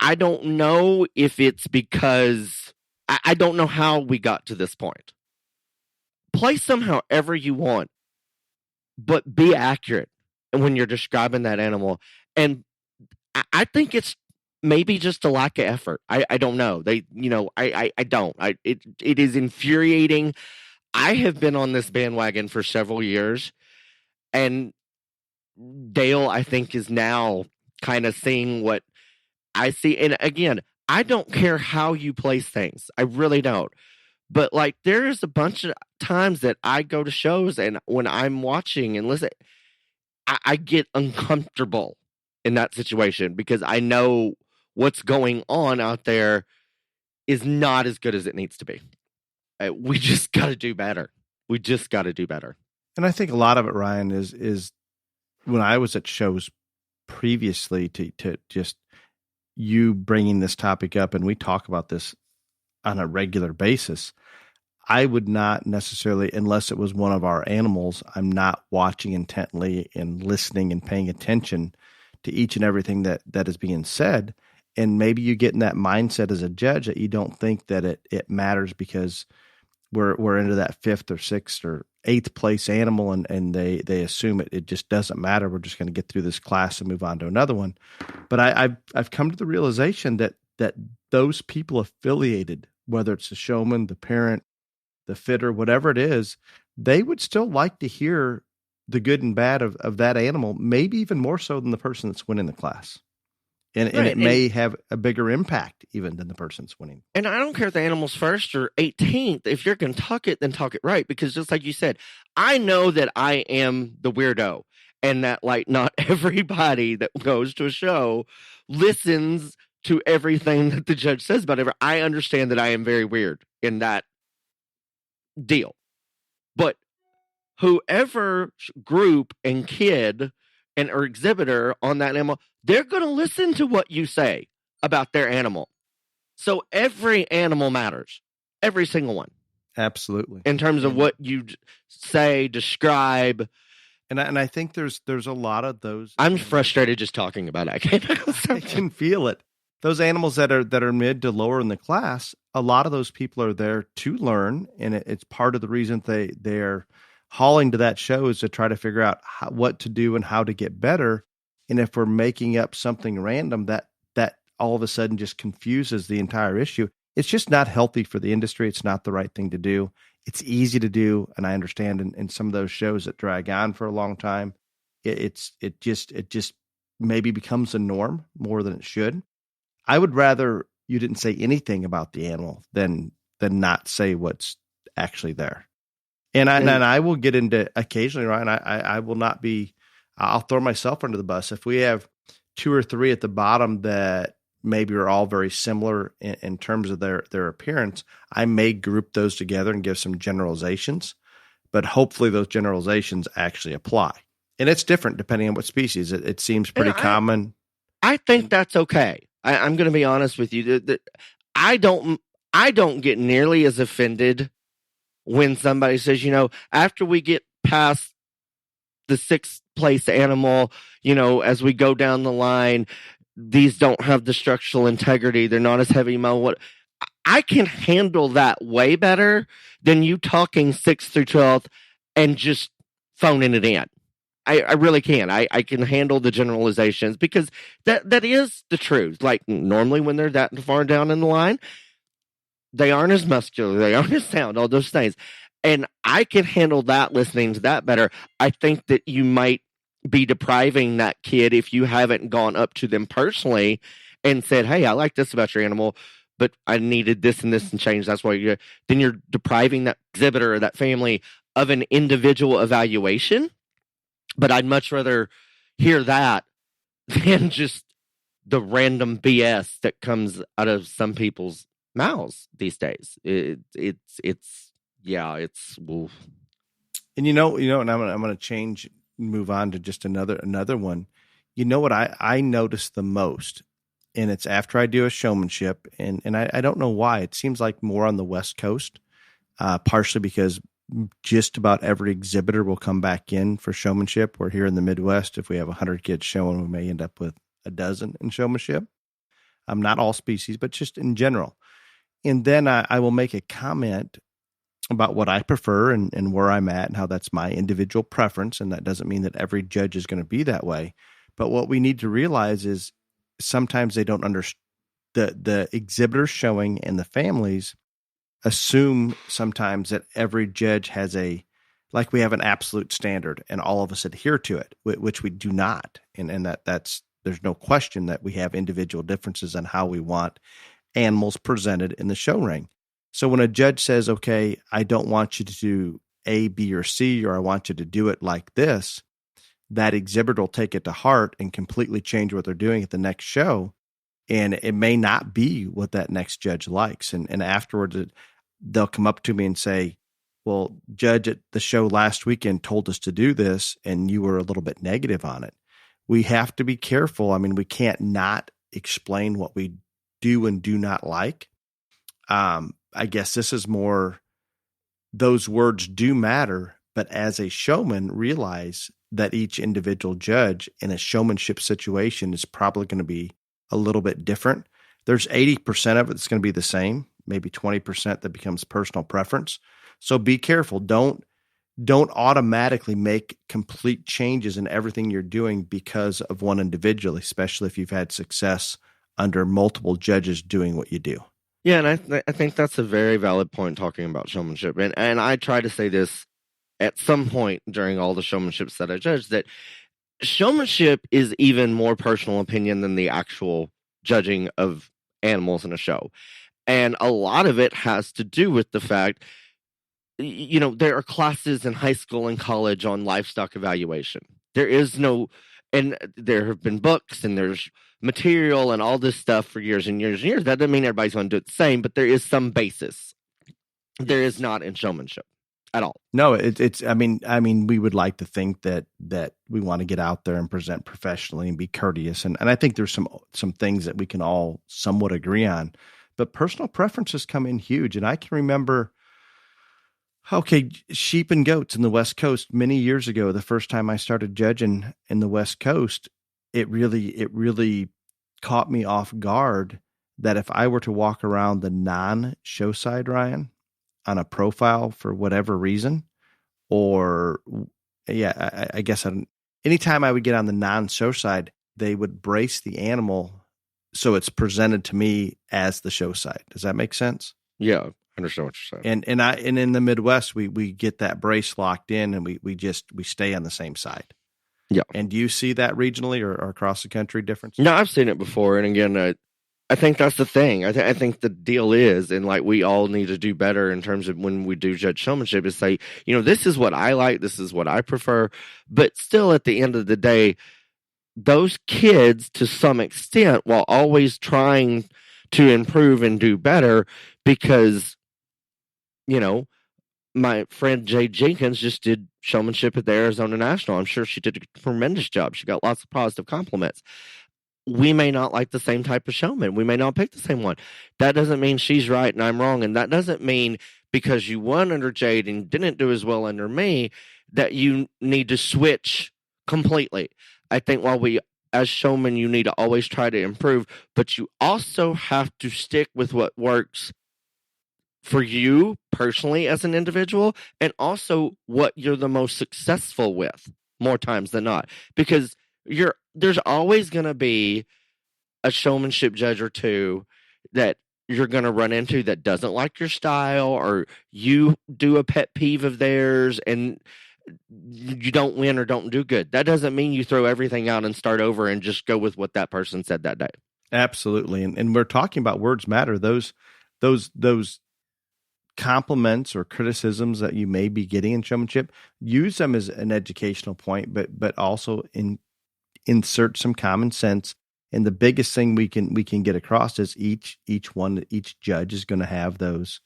I don't know if it's because I don't know how we got to this point. Play somehow ever you want, but be accurate when you're describing that animal. And I think it's maybe just a lack of effort. I don't know. I don't. It is infuriating. I have been on this bandwagon for several years, and Dale, I think, is now kind of seeing what I see. And again, I don't care how you place things. I really don't. But like, there's a bunch of times that I go to shows, and when I'm watching and listen, I get uncomfortable in that situation because I know what's going on out there is not as good as it needs to be. We just got to do better. We just got to do better. And I think a lot of it, Ryan, is when I was at shows previously to just you bringing this topic up, and we talk about this on a regular basis, I would not necessarily, unless it was one of our animals, I'm not watching intently and listening and paying attention to each and everything that is being said. And maybe you get in that mindset as a judge that you don't think that it matters because we're into that 5th or 6th or 8th place animal, and they assume it just doesn't matter. We're just going to get through this class and move on to another one. But I've come to the realization that those people affiliated, whether it's the showman, the parent, the fitter, whatever it is, they would still like to hear the good and bad of that animal, maybe even more so than the person that's winning the class. And it may have a bigger impact even than the person's winning. And I don't care if the animal's first or 18th. If you're going to talk it, then talk it right. Because just like you said, I know that I am the weirdo, and that like not everybody that goes to a show listens to everything that the judge says about it. I understand that I am very weird in that deal. But whoever group and kid and or exhibitor on that animal, they're going to listen to what you say about their animal. So every animal matters. Every single one. Absolutely. In terms of what you say, describe. And I think there's a lot of those. I'm frustrated just talking about it. I can feel it. Those animals that are mid to lower in the class, a lot of those people are there to learn. And it's part of the reason they're hauling to that show is to try to figure out what to do and how to get better. And if we're making up something random that all of a sudden just confuses the entire issue, it's just not healthy for the industry. It's not the right thing to do. It's easy to do. And I understand in some of those shows that drag on for a long time, it just maybe becomes a norm more than it should. I would rather you didn't say anything about the animal than not say what's actually there. And I will get into occasionally, Ryan, I will not be, I'll throw myself under the bus. If we have 2 or 3 at the bottom that maybe are all very similar in terms of their appearance, I may group those together and give some generalizations, but hopefully those generalizations actually apply. And it's different depending on what species. It seems pretty common. I think that's okay. I'm going to be honest with you. I don't get nearly as offended when somebody says, after we get past the 6th place animal, as we go down the line, these don't have the structural integrity. They're not as heavy metal. I can handle that way better than you talking 6th through 12th and just phoning it in. I really can. I can handle the generalizations because that is the truth. Like normally when they're that far down in the line, they aren't as muscular, they aren't as sound, all those things. And I can handle that, listening to that better. I think that you might be depriving that kid if you haven't gone up to them personally and said, hey, I like this about your animal, but I needed this and this and change. That's why then you're depriving that exhibitor or that family of an individual evaluation. But I'd much rather hear that than just the random BS that comes out of some people's mouths these days. It's oof. And and I'm going to move on to just another one. You know what I notice the most, and it's after I do a showmanship, and I don't know why. It seems like more on the West Coast, partially because just about every exhibitor will come back in for showmanship. Where here in the Midwest, if we have 100 kids showing, we may end up with a dozen in showmanship. Not all species, but just in general. And then I will make a comment about what I prefer and where I'm at and how that's my individual preference. And that doesn't mean that every judge is going to be that way. But what we need to realize is sometimes they don't understand. The exhibitors showing and the families assume sometimes that every judge has like we have an absolute standard and all of us adhere to it, which we do not. And that's there's no question that we have individual differences on how we want animals presented in the show ring. So when a judge says, okay, I don't want you to do A, B, or C, or I want you to do it like this, that exhibitor will take it to heart and completely change what they're doing at the next show. And it may not be what that next judge likes. And afterwards, they'll come up to me and say, well, judge at the show last weekend told us to do this, and you were a little bit negative on it. We have to be careful. I mean, we can't not explain what we do and do not like. I guess this is more, those words do matter, but as a showman, realize that each individual judge in a showmanship situation is probably going to be a little bit different. There's 80% of it that's going to be the same, maybe 20% that becomes personal preference. So be careful. Don't automatically make complete changes in everything you're doing because of one individual, especially if you've had success under multiple judges doing what you do. Yeah, and I think that's a very valid point talking about showmanship. And I try to say this at some point during all the showmanships that I judge, that showmanship is even more personal opinion than the actual judging of animals in a show. And a lot of it has to do with the fact, there are classes in high school and college on livestock evaluation. There is no, and there have been books and there's material and all this stuff for years and years and years. That doesn't mean everybody's going to do it the same, but there is some basis. There is not in showmanship at all. No, it's. I mean, we would like to think that we want to get out there and present professionally and be courteous, and I think there's some things that we can all somewhat agree on, but personal preferences come in huge. And I can remember, okay, sheep and goats in the West Coast many years ago. The first time I started judging in the West Coast, it really caught me off guard that if I were to walk around the non-show side, Ryan, on a profile for whatever reason, or I guess anytime I would get on the non-show side, they would brace the animal so it's presented to me as the show side. Does that make sense? Yeah, I understand what you're saying. And in the Midwest, we get that brace locked in, and we stay on the same side. Yeah. And do you see that regionally or across the country difference? No, I've seen it before. And again, I think that's the thing. I think the deal is, and like we all need to do better in terms of when we do judge showmanship, is say, this is what I like, this is what I prefer. But still, at the end of the day, those kids, to some extent, while always trying to improve and do better, because, my friend Jay Jenkins just did showmanship at the Arizona National. I'm sure she did a tremendous job. She got lots of positive compliments. We may not like the same type of showman. We may not pick the same one. That doesn't mean she's right and I'm wrong. And that doesn't mean because you won under Jade and didn't do as well under me, that you need to switch completely. I think as showmen, you need to always try to improve, but you also have to stick with what works for you personally as an individual, and also what you're the most successful with more times than not, because there's always going to be a showmanship judge or two that you're going to run into that doesn't like your style, or you do a pet peeve of theirs and you don't win or don't do good. That doesn't mean you throw everything out and start over and just go with what that person said that day. Absolutely. And we're talking about words matter. Those compliments or criticisms that you may be getting in showmanship, use them as an educational point, but also insert some common sense And the biggest thing we can get across is each judge is going to have those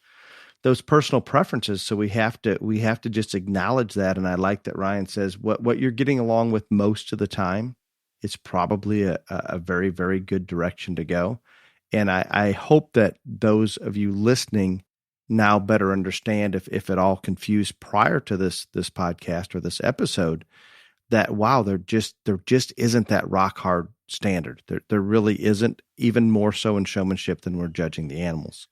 personal preferences. So we have to just acknowledge that. And I like that Ryan says what you're getting along with most of the time is probably a very, very good direction to go. And I hope that those of you listening now better understand, if at all confused prior to this podcast or this episode, that wow, there just isn't that rock hard standard. There really isn't, even more so in showmanship than we're judging the animals.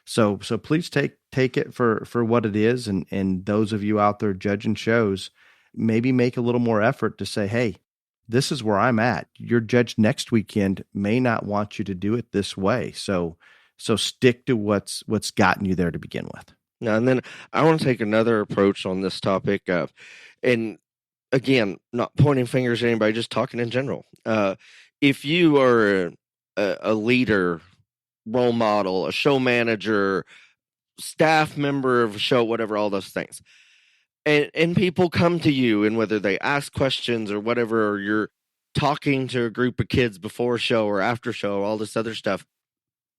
So please take it for what it is, and those of you out there judging shows, maybe make a little more effort to say, hey, this is where I'm at. Your judge next weekend may not want you to do it this way. So stick to what's gotten you there to begin with. Now, and then I want to take another approach on this topic, and again, not pointing fingers at anybody, just talking in general. If you are a leader, role model, a show manager, staff member of a show, whatever, all those things, and people come to you, and whether they ask questions or whatever, or you're talking to a group of kids before show or after show, all this other stuff,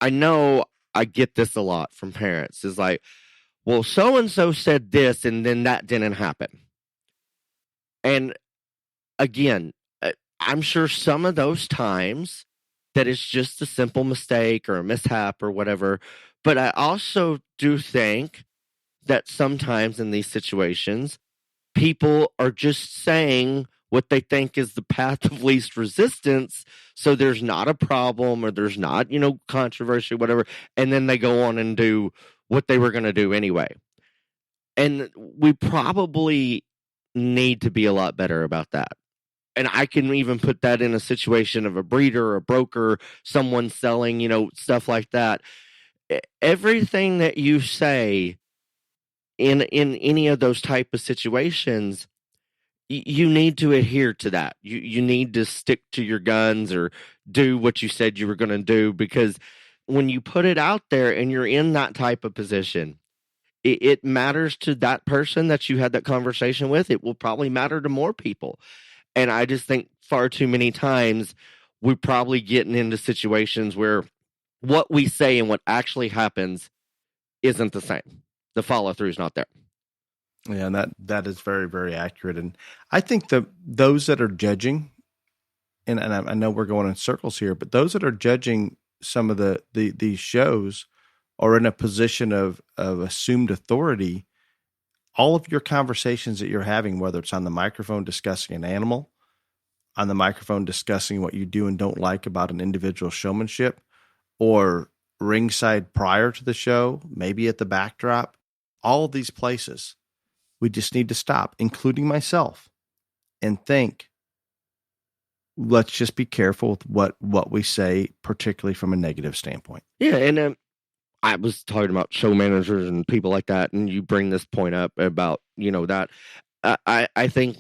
I know I get this a lot from parents. Is like, well, so-and-so said this, and then that didn't happen. And again, I'm sure some of those times that it's just a simple mistake or a mishap or whatever. But I also do think that sometimes in these situations, people are just saying what they think is the path of least resistance. So there's not a problem, or there's not, controversy, whatever. And then they go on and do what they were going to do anyway. And we probably need to be a lot better about that. And I can even put that in a situation of a breeder, a broker, someone selling, stuff like that. Everything that you say in any of those type of situations, you need to adhere to that. You need to stick to your guns or do what you said you were going to do, because when you put it out there and you're in that type of position, it matters to that person that you had that conversation with. It will probably matter to more people. And I just think far too many times we're probably getting into situations where what we say and what actually happens isn't the same. The follow through is not there. Yeah, and that is very, very accurate. And I think those that are judging, and I know we're going in circles here, but those that are judging some of these shows are in a position of assumed authority. All of your conversations that you're having, whether it's on the microphone discussing an animal, on the microphone discussing what you do and don't like about an individual showmanship, or ringside prior to the show, maybe at the backdrop, all of these places, we just need to stop, including myself, and think, let's just be careful with what we say, particularly from a negative standpoint. Yeah, and I was talking about show managers and people like that, and you bring this point up about, that. I think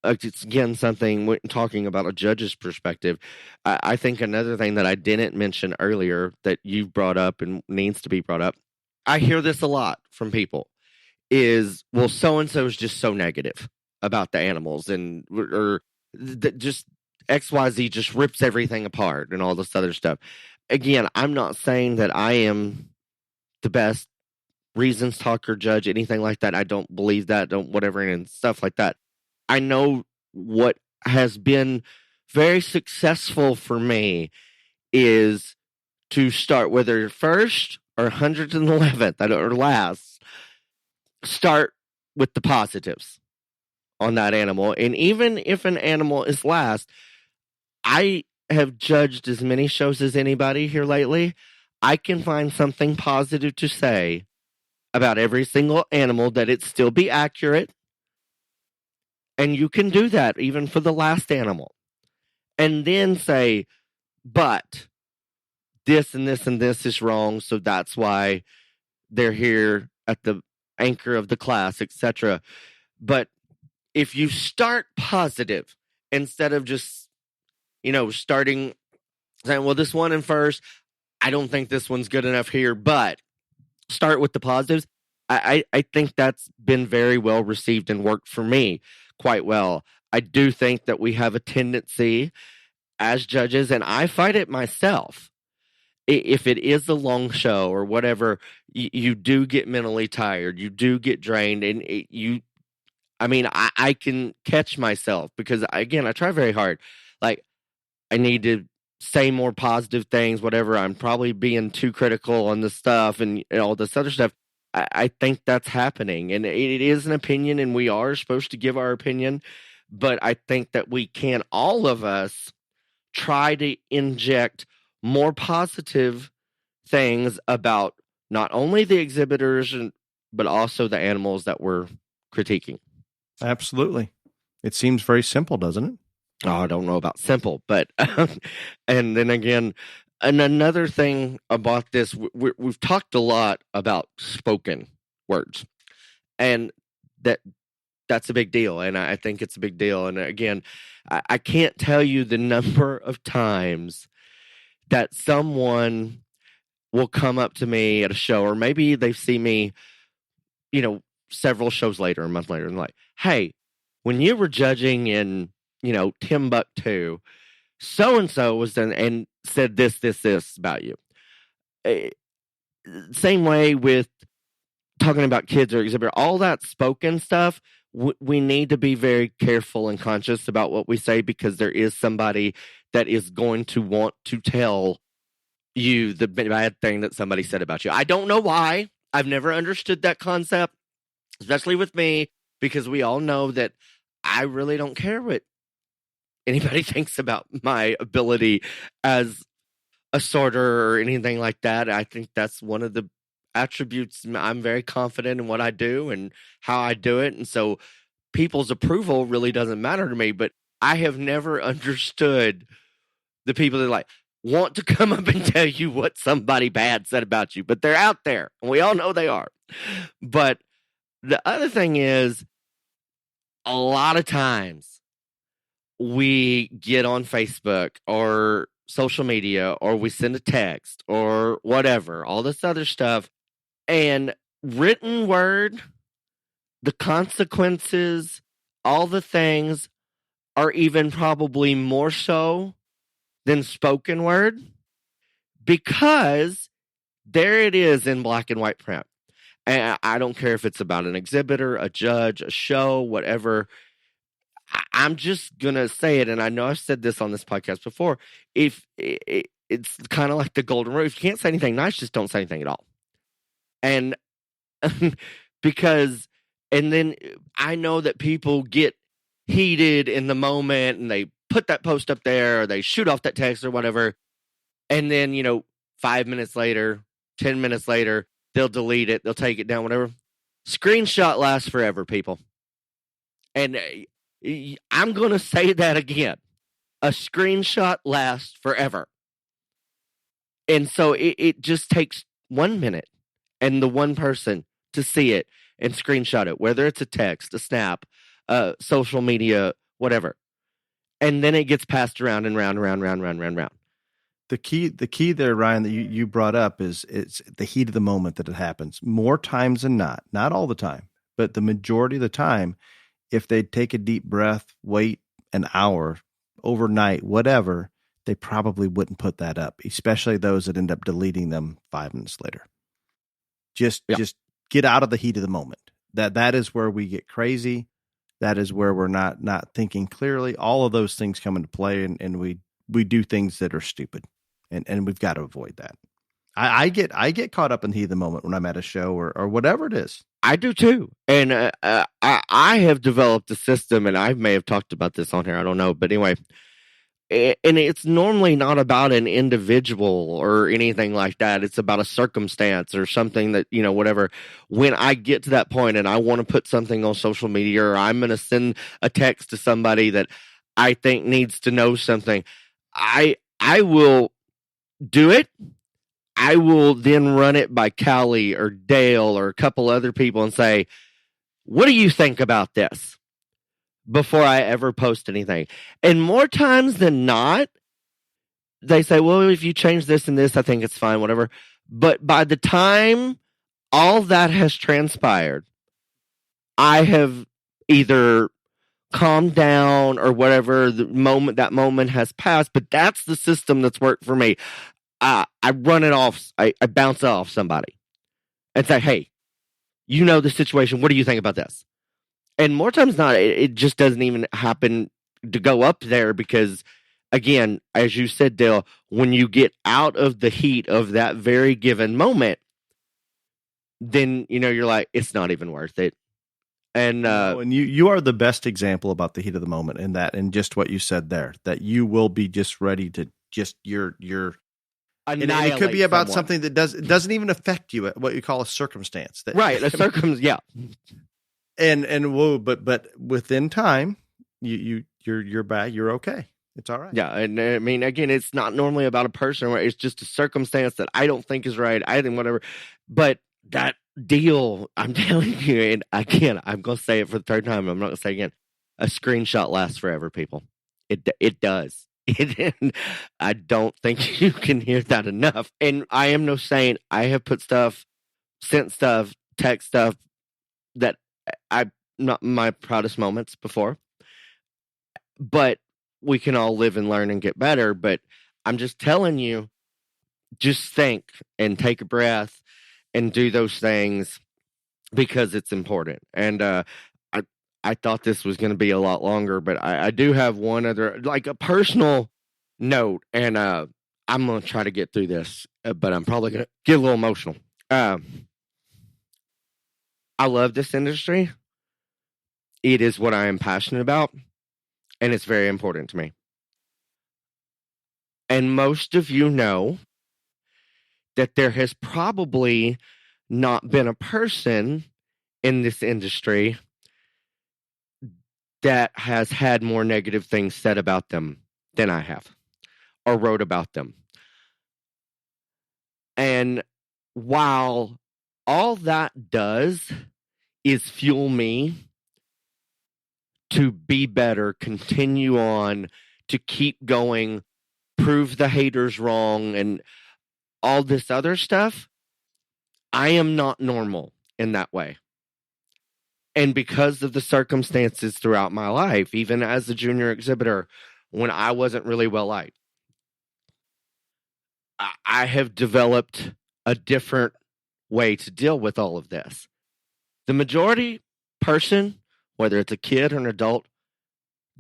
it's, again, something, talking about a judge's perspective, I think another thing that I didn't mention earlier that you've brought up and needs to be brought up, I hear this a lot from people, is, well, so-and-so is just so negative about the animals, and or just XYZ just rips everything apart and all this other stuff. Again, I'm not saying that I am the best reasons talker, judge, anything like that. I don't believe that, whatever, and stuff like that. I know what has been very successful for me is to start, whether first or 111th or last, start with the positives on that animal. And even if an animal is last, I have judged as many shows as anybody here lately. I can find something positive to say about every single animal, that it still be accurate. And you can do that even for the last animal. And then say, but this and this and this is wrong, so that's why they're here at the anchor of the class, etc. But if you start positive, instead of just, starting saying, well, this one in first, I don't think this one's good enough here, but start with the positives. I think that's been very well received and worked for me quite well. I do think that we have a tendency as judges, and I fight it myself. If it is a long show or whatever, you do get mentally tired. You do get drained, and I can catch myself because, again, I try very hard. Like, I need to say more positive things, whatever. I'm probably being too critical on this stuff and all this other stuff. I think that's happening, and it is an opinion, and we are supposed to give our opinion. But I think that we can, all of us, try to inject more positive things about not only the exhibitors, but also the animals that we're critiquing. Absolutely. It seems very simple, doesn't it? Oh, I don't know about simple, but and then again, and another thing about this, we've talked a lot about spoken words, and that's a big deal, and I think it's a big deal. And again, I can't tell you the number of times that someone will come up to me at a show, or maybe they see me, several shows later, a month later, and like, hey, when you were judging in, Timbuktu, so-and-so was done and said this about you. Same way with talking about kids or exhibit, all that spoken stuff, we need to be very careful and conscious about what we say, because there is somebody that is going to want to tell you the bad thing that somebody said about you. I don't know why. I've never understood that concept, especially with me, because we all know that I really don't care what anybody thinks about my ability as a sorter or anything like that. I think that's one of the attributes. I'm very confident in what I do and how I do it. And so people's approval really doesn't matter to me, but I have never understood the people that want to come up and tell you what somebody bad said about you, but they're out there and we all know they are. But the other thing is, a lot of times we get on Facebook or social media, or we send a text or whatever, all this other stuff, and written word, the consequences, all the things are even probably more so than spoken word, because there it is in black and white print. And I don't care if it's about an exhibitor, a judge, a show, whatever. I'm just going to say it, and I know I've said this on this podcast before. If it's kind of like the golden rule. If you can't say anything nice, just don't say anything at all. And because, and then I know that people get heated in the moment and they put that post up there, or they shoot off that text or whatever. And then, 5 minutes later, 10 minutes later, they'll delete it. They'll take it down, whatever. Screenshot lasts forever, people. And I'm going to say that again. A screenshot lasts forever. And so it just takes 1 minute and the one person to see it and screenshot it, whether it's a text, a snap, social media, whatever. And then it gets passed around and round. The key there, Ryan, that you brought up is it's the heat of the moment that it happens. More times than not all the time, but the majority of the time, if they take a deep breath, wait an hour, overnight, whatever, they probably wouldn't put that up, especially those that end up deleting them 5 minutes later. Just get out of the heat of the moment. That is where we get crazy. That is where we're not thinking clearly. All of those things come into play, and we do things that are stupid, and we've got to avoid that. I get caught up in the heat of the moment when I'm at a show or whatever it is. I do too. And I have developed a system, and I may have talked about this on here, I don't know. But anyway, and it's normally not about an individual or anything like that. It's about a circumstance or something that, whatever. When I get to that point and I want to put something on social media, or I'm going to send a text to somebody that I think needs to know something, I will do it. I will then run it by Callie or Dale or a couple other people and say, what do you think about this? Before I ever post anything. And more times than not, they say, well, if you change this and this, I think it's fine, whatever. But by the time all that has transpired, I have either calm down or whatever, that moment has passed, but that's the system that's worked for me. I run it off. I bounce it off somebody and say, hey, you know the situation. What do you think about this? And more times than not, it just doesn't even happen to go up there because, again, as you said, Dale, when you get out of the heat of that very given moment, then, you're like, it's not even worth it. And and you are the best example about the heat of the moment in that, and just what you said there, that you will be just ready to just you're and it could be about something that doesn't even affect you, what you call a circumstance. Right, yeah. But within time, you're back, you're okay. It's all right. Yeah, and I mean, again, it's not normally about a person, right? It's just a circumstance that I don't think is right. I think whatever, but that deal, I'm telling you, and again, I'm going to say it for the third time. I'm not going to say it again. A screenshot lasts forever, people. It does. I don't think you can hear that enough. And I am no saint. I have put stuff, sent stuff, text stuff that I not my proudest moments before. But we can all live and learn and get better. But I'm just telling you, just think and take a breath and do those things because it's important. And I thought this was going to be a lot longer, but I do have one other, like a personal note, and I'm going to try to get through this, but I'm probably going to get a little emotional. I love this industry. It is what I am passionate about, and it's very important to me. And most of you know that there has probably not been a person in this industry that has had more negative things said about them than I have or wrote about them. And while all that does is fuel me to be better, continue on, to keep going, prove the haters wrong, and all this other stuff, I am not normal in that way. And because of the circumstances throughout my life, even as a junior exhibitor, when I wasn't really well liked, I have developed a different way to deal with all of this. The majority person, whether it's a kid or an adult,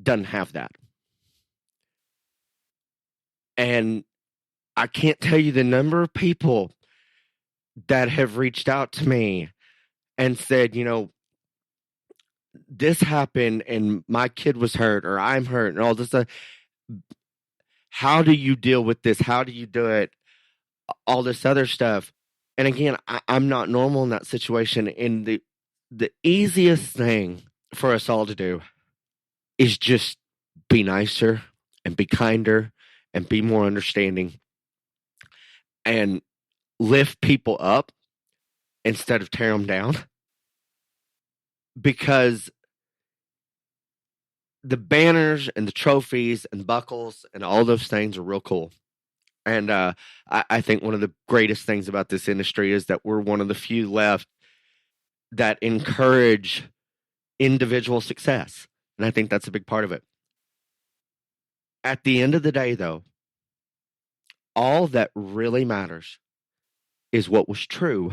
doesn't have that. And I can't tell you the number of people that have reached out to me and said, this happened and my kid was hurt or I'm hurt and all this stuff. How do you deal with this? How do you do it? All this other stuff. And again, I'm not normal in that situation. And the easiest thing for us all to do is just be nicer and be kinder and be more understanding and lift people up instead of tear them down. Because the banners and the trophies and buckles and all those things are real cool. And I think one of the greatest things about this industry is that we're one of the few left that encourage individual success. And I think that's a big part of it. At the end of the day, though, all that really matters is what was true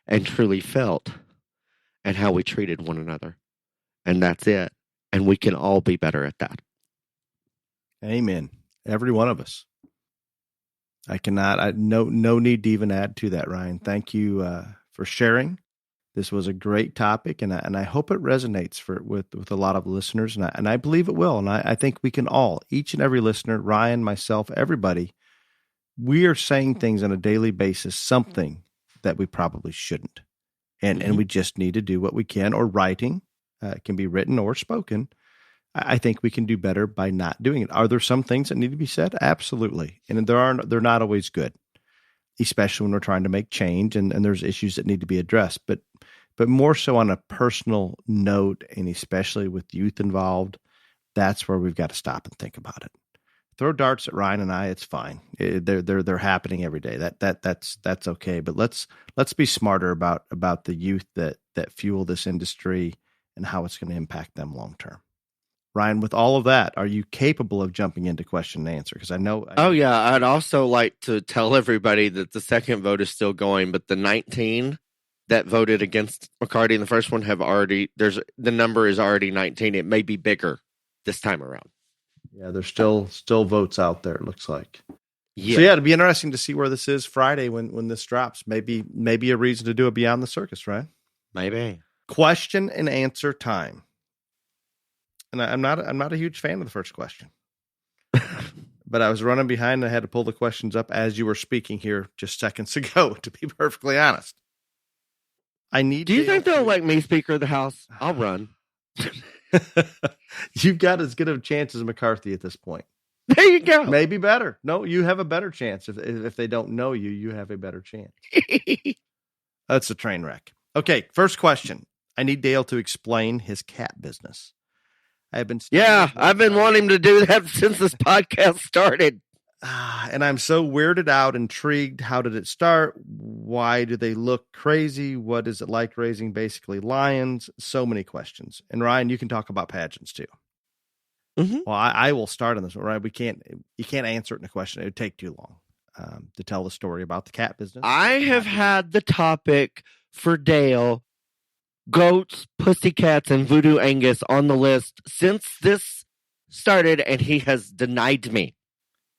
and truly felt and how we treated one another. And that's it. And we can all be better at that. Amen. Every one of us. No need to even add to that, Ryan. Thank you for sharing. This was a great topic, and I hope it resonates with a lot of listeners, and I believe it will. And I think we can all, each and every listener, Ryan, myself, everybody, we are saying things on a daily basis, something that we probably shouldn't. And we just need to do what we can, or writing, can be written or spoken. I think we can do better by not doing it. Are there some things that need to be said? Absolutely. And they're not always good, especially when we're trying to make change and there's issues that need to be addressed. But more so on a personal note, and especially with youth involved, that's where we've got to stop and think about it. Throw darts at Ryan and I, it's fine. They're happening every day. That's okay. But let's be smarter about the youth that fuel this industry and how it's going to impact them long term. Ryan, with all of that, are you capable of jumping into question and answer? Because I know. Oh, yeah. I'd also like to tell everybody that the second vote is still going, but the 19 that voted against McCarty in the first one the number is already 19. It may be bigger this time around. Yeah, there's still votes out there, it looks like. Yeah. So yeah, it'd be interesting to see where this is Friday when this drops. Maybe a reason to do it Beyond the Circus, right? Maybe. Question and answer time. And I'm not a huge fan of the first question. But I was running behind and I had to pull the questions up as you were speaking here just seconds ago, to be perfectly honest. Do you think they'll let me Speaker of the House? I'll run. You've got as good of a chance as McCarthy at this point. There you go. Maybe better. No, you have a better chance. If they don't know you, you have a better chance. That's a train wreck. Okay, first question. I need Dale to explain his cat business. I've been wanting to do that since this podcast started. And I'm so weirded out, intrigued. How did it start? Why do they look crazy? What is it like raising basically lions? So many questions. And Ryan, you can talk about pageants too. Mm-hmm. Well, I will start on this one, right? You can't answer it in a question. It would take too long to tell the story about the cat business. I have had the topic for Dale, goats, pussycats, and voodoo Angus on the list since this started, and he has denied me.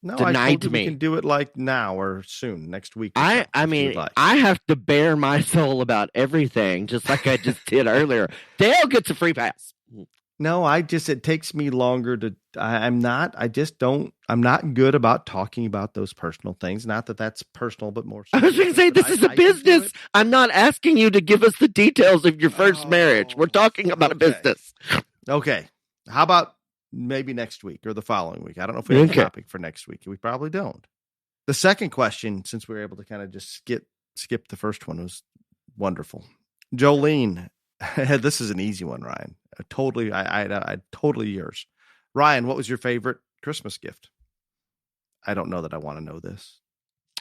No, I told you we can do it like now or soon, next week. I have to bare my soul about everything, just like I just did earlier. Dale gets a free pass. No, it takes me longer I'm not good about talking about those personal things. Not that that's personal, but more. I was going to say, this is a business. I'm not asking you to give us the details of your first marriage. We're talking about a business. Okay. How about maybe next week or the following week? I don't know if we have a topic for next week. We probably don't. The second question, since we were able to kind of just skip the first one, was wonderful. Jolene, this is an easy one, Ryan. Totally yours. Ryan, what was your favorite Christmas gift? I don't know that I want to know this.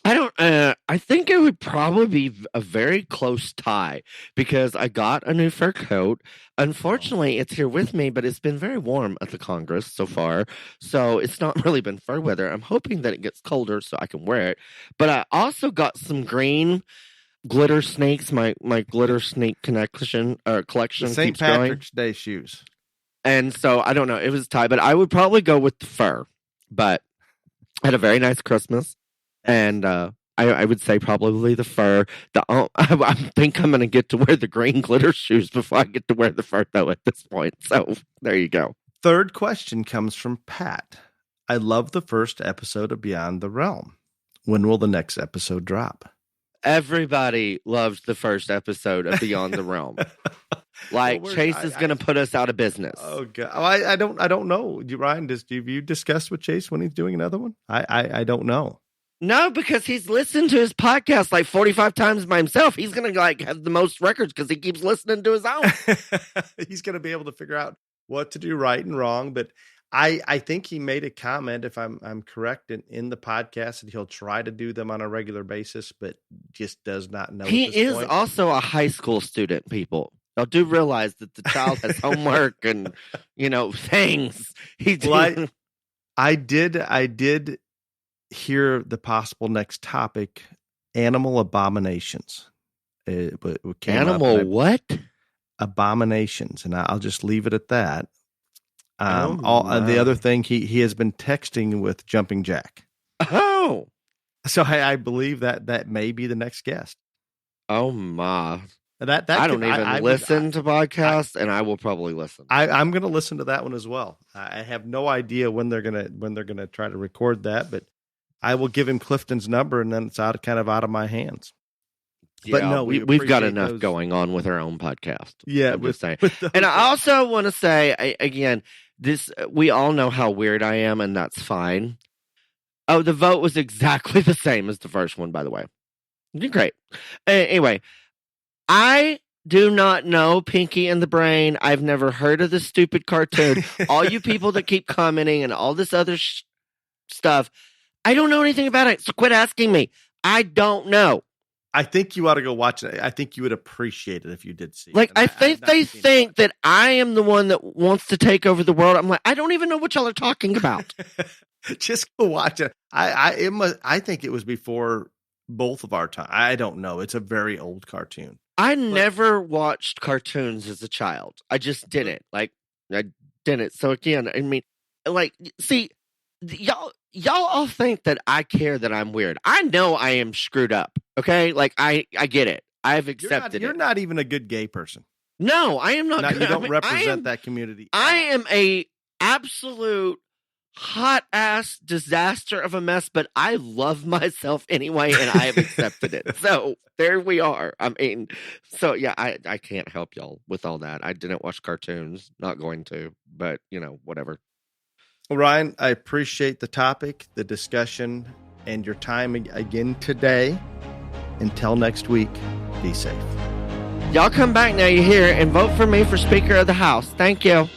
I think it would probably be a very close tie because I got a new fur coat. Unfortunately, it's here with me, but it's been very warm at the Congress so far. So it's not really been fur weather. I'm hoping that it gets colder so I can wear it. But I also got some green glitter snakes. My glitter snake collection St. Patrick's Day shoes. And so I don't know. It was a tie, but I would probably go with the fur. But I had a very nice Christmas. And I would say probably the fur. I think I'm going to get to wear the green glitter shoes before I get to wear the fur, though, at this point. So there you go. Third question comes from Pat. I love the first episode of Beyond the Realm. When will the next episode drop? Everybody loved the first episode of Beyond the Realm. Chase is going to put us out of business. Oh God! I don't know. Ryan, have you discussed with Chase when he's doing another one? I don't know. No, because he's listened to his podcast like 45 times by himself. He's going to have the most records because he keeps listening to his own. He's going to be able to figure out what to do right and wrong. But I think he made a comment, if I'm correct, in the podcast, that he'll try to do them on a regular basis, but just does not know. He is also a high school student, people. I do realize that the child has homework and, things. I did hear the possible next topic, animal abominations. What? Abominations. And I'll just leave it at that. The other thing, he has been texting with Jumping Jack. Oh. So I believe that may be the next guest. Oh my. That I don't even listen to podcasts, and I will probably listen. I'm going to listen to that one as well. I have no idea when they're gonna try to record that, but I will give him Clifton's number, and then it's out of my hands. Yeah, but no, we've got enough going on with our own podcast. Yeah, and I also want to say again, we all know how weird I am, and that's fine. Oh, the vote was exactly the same as the first one, by the way. You're great. Anyway, I do not know Pinky and the Brain. I've never heard of this stupid cartoon. All you people that keep commenting and all this other stuff, I don't know anything about it, so quit asking me. I don't know. I think you ought to go watch it. I think you would appreciate it if you did see Like, it. I think they think that I am the one that wants to take over the world. I'm like, I don't even know what y'all are talking about. Just go watch it. I think it was before both of our time. I don't know. It's a very old cartoon. I never watched cartoons as a child. I just didn't. Like, I didn't. So again, I mean, like, see, y'all all think that I care that I'm weird. I know I am screwed up. Okay, like I get it. I've accepted You're not even a good gay person. No, I am not. You don't represent that community. I am a absolute hot ass disaster of a mess, but I love myself anyway, and I have accepted it. So there we are. I mean, so yeah, I can't help y'all with all that. I didn't watch cartoons, not going to, but whatever. Well, Ryan, I appreciate the topic, the discussion, and your time again today. Until next week, be safe. Y'all come back now, you hear, and vote for me for Speaker of the House. Thank you.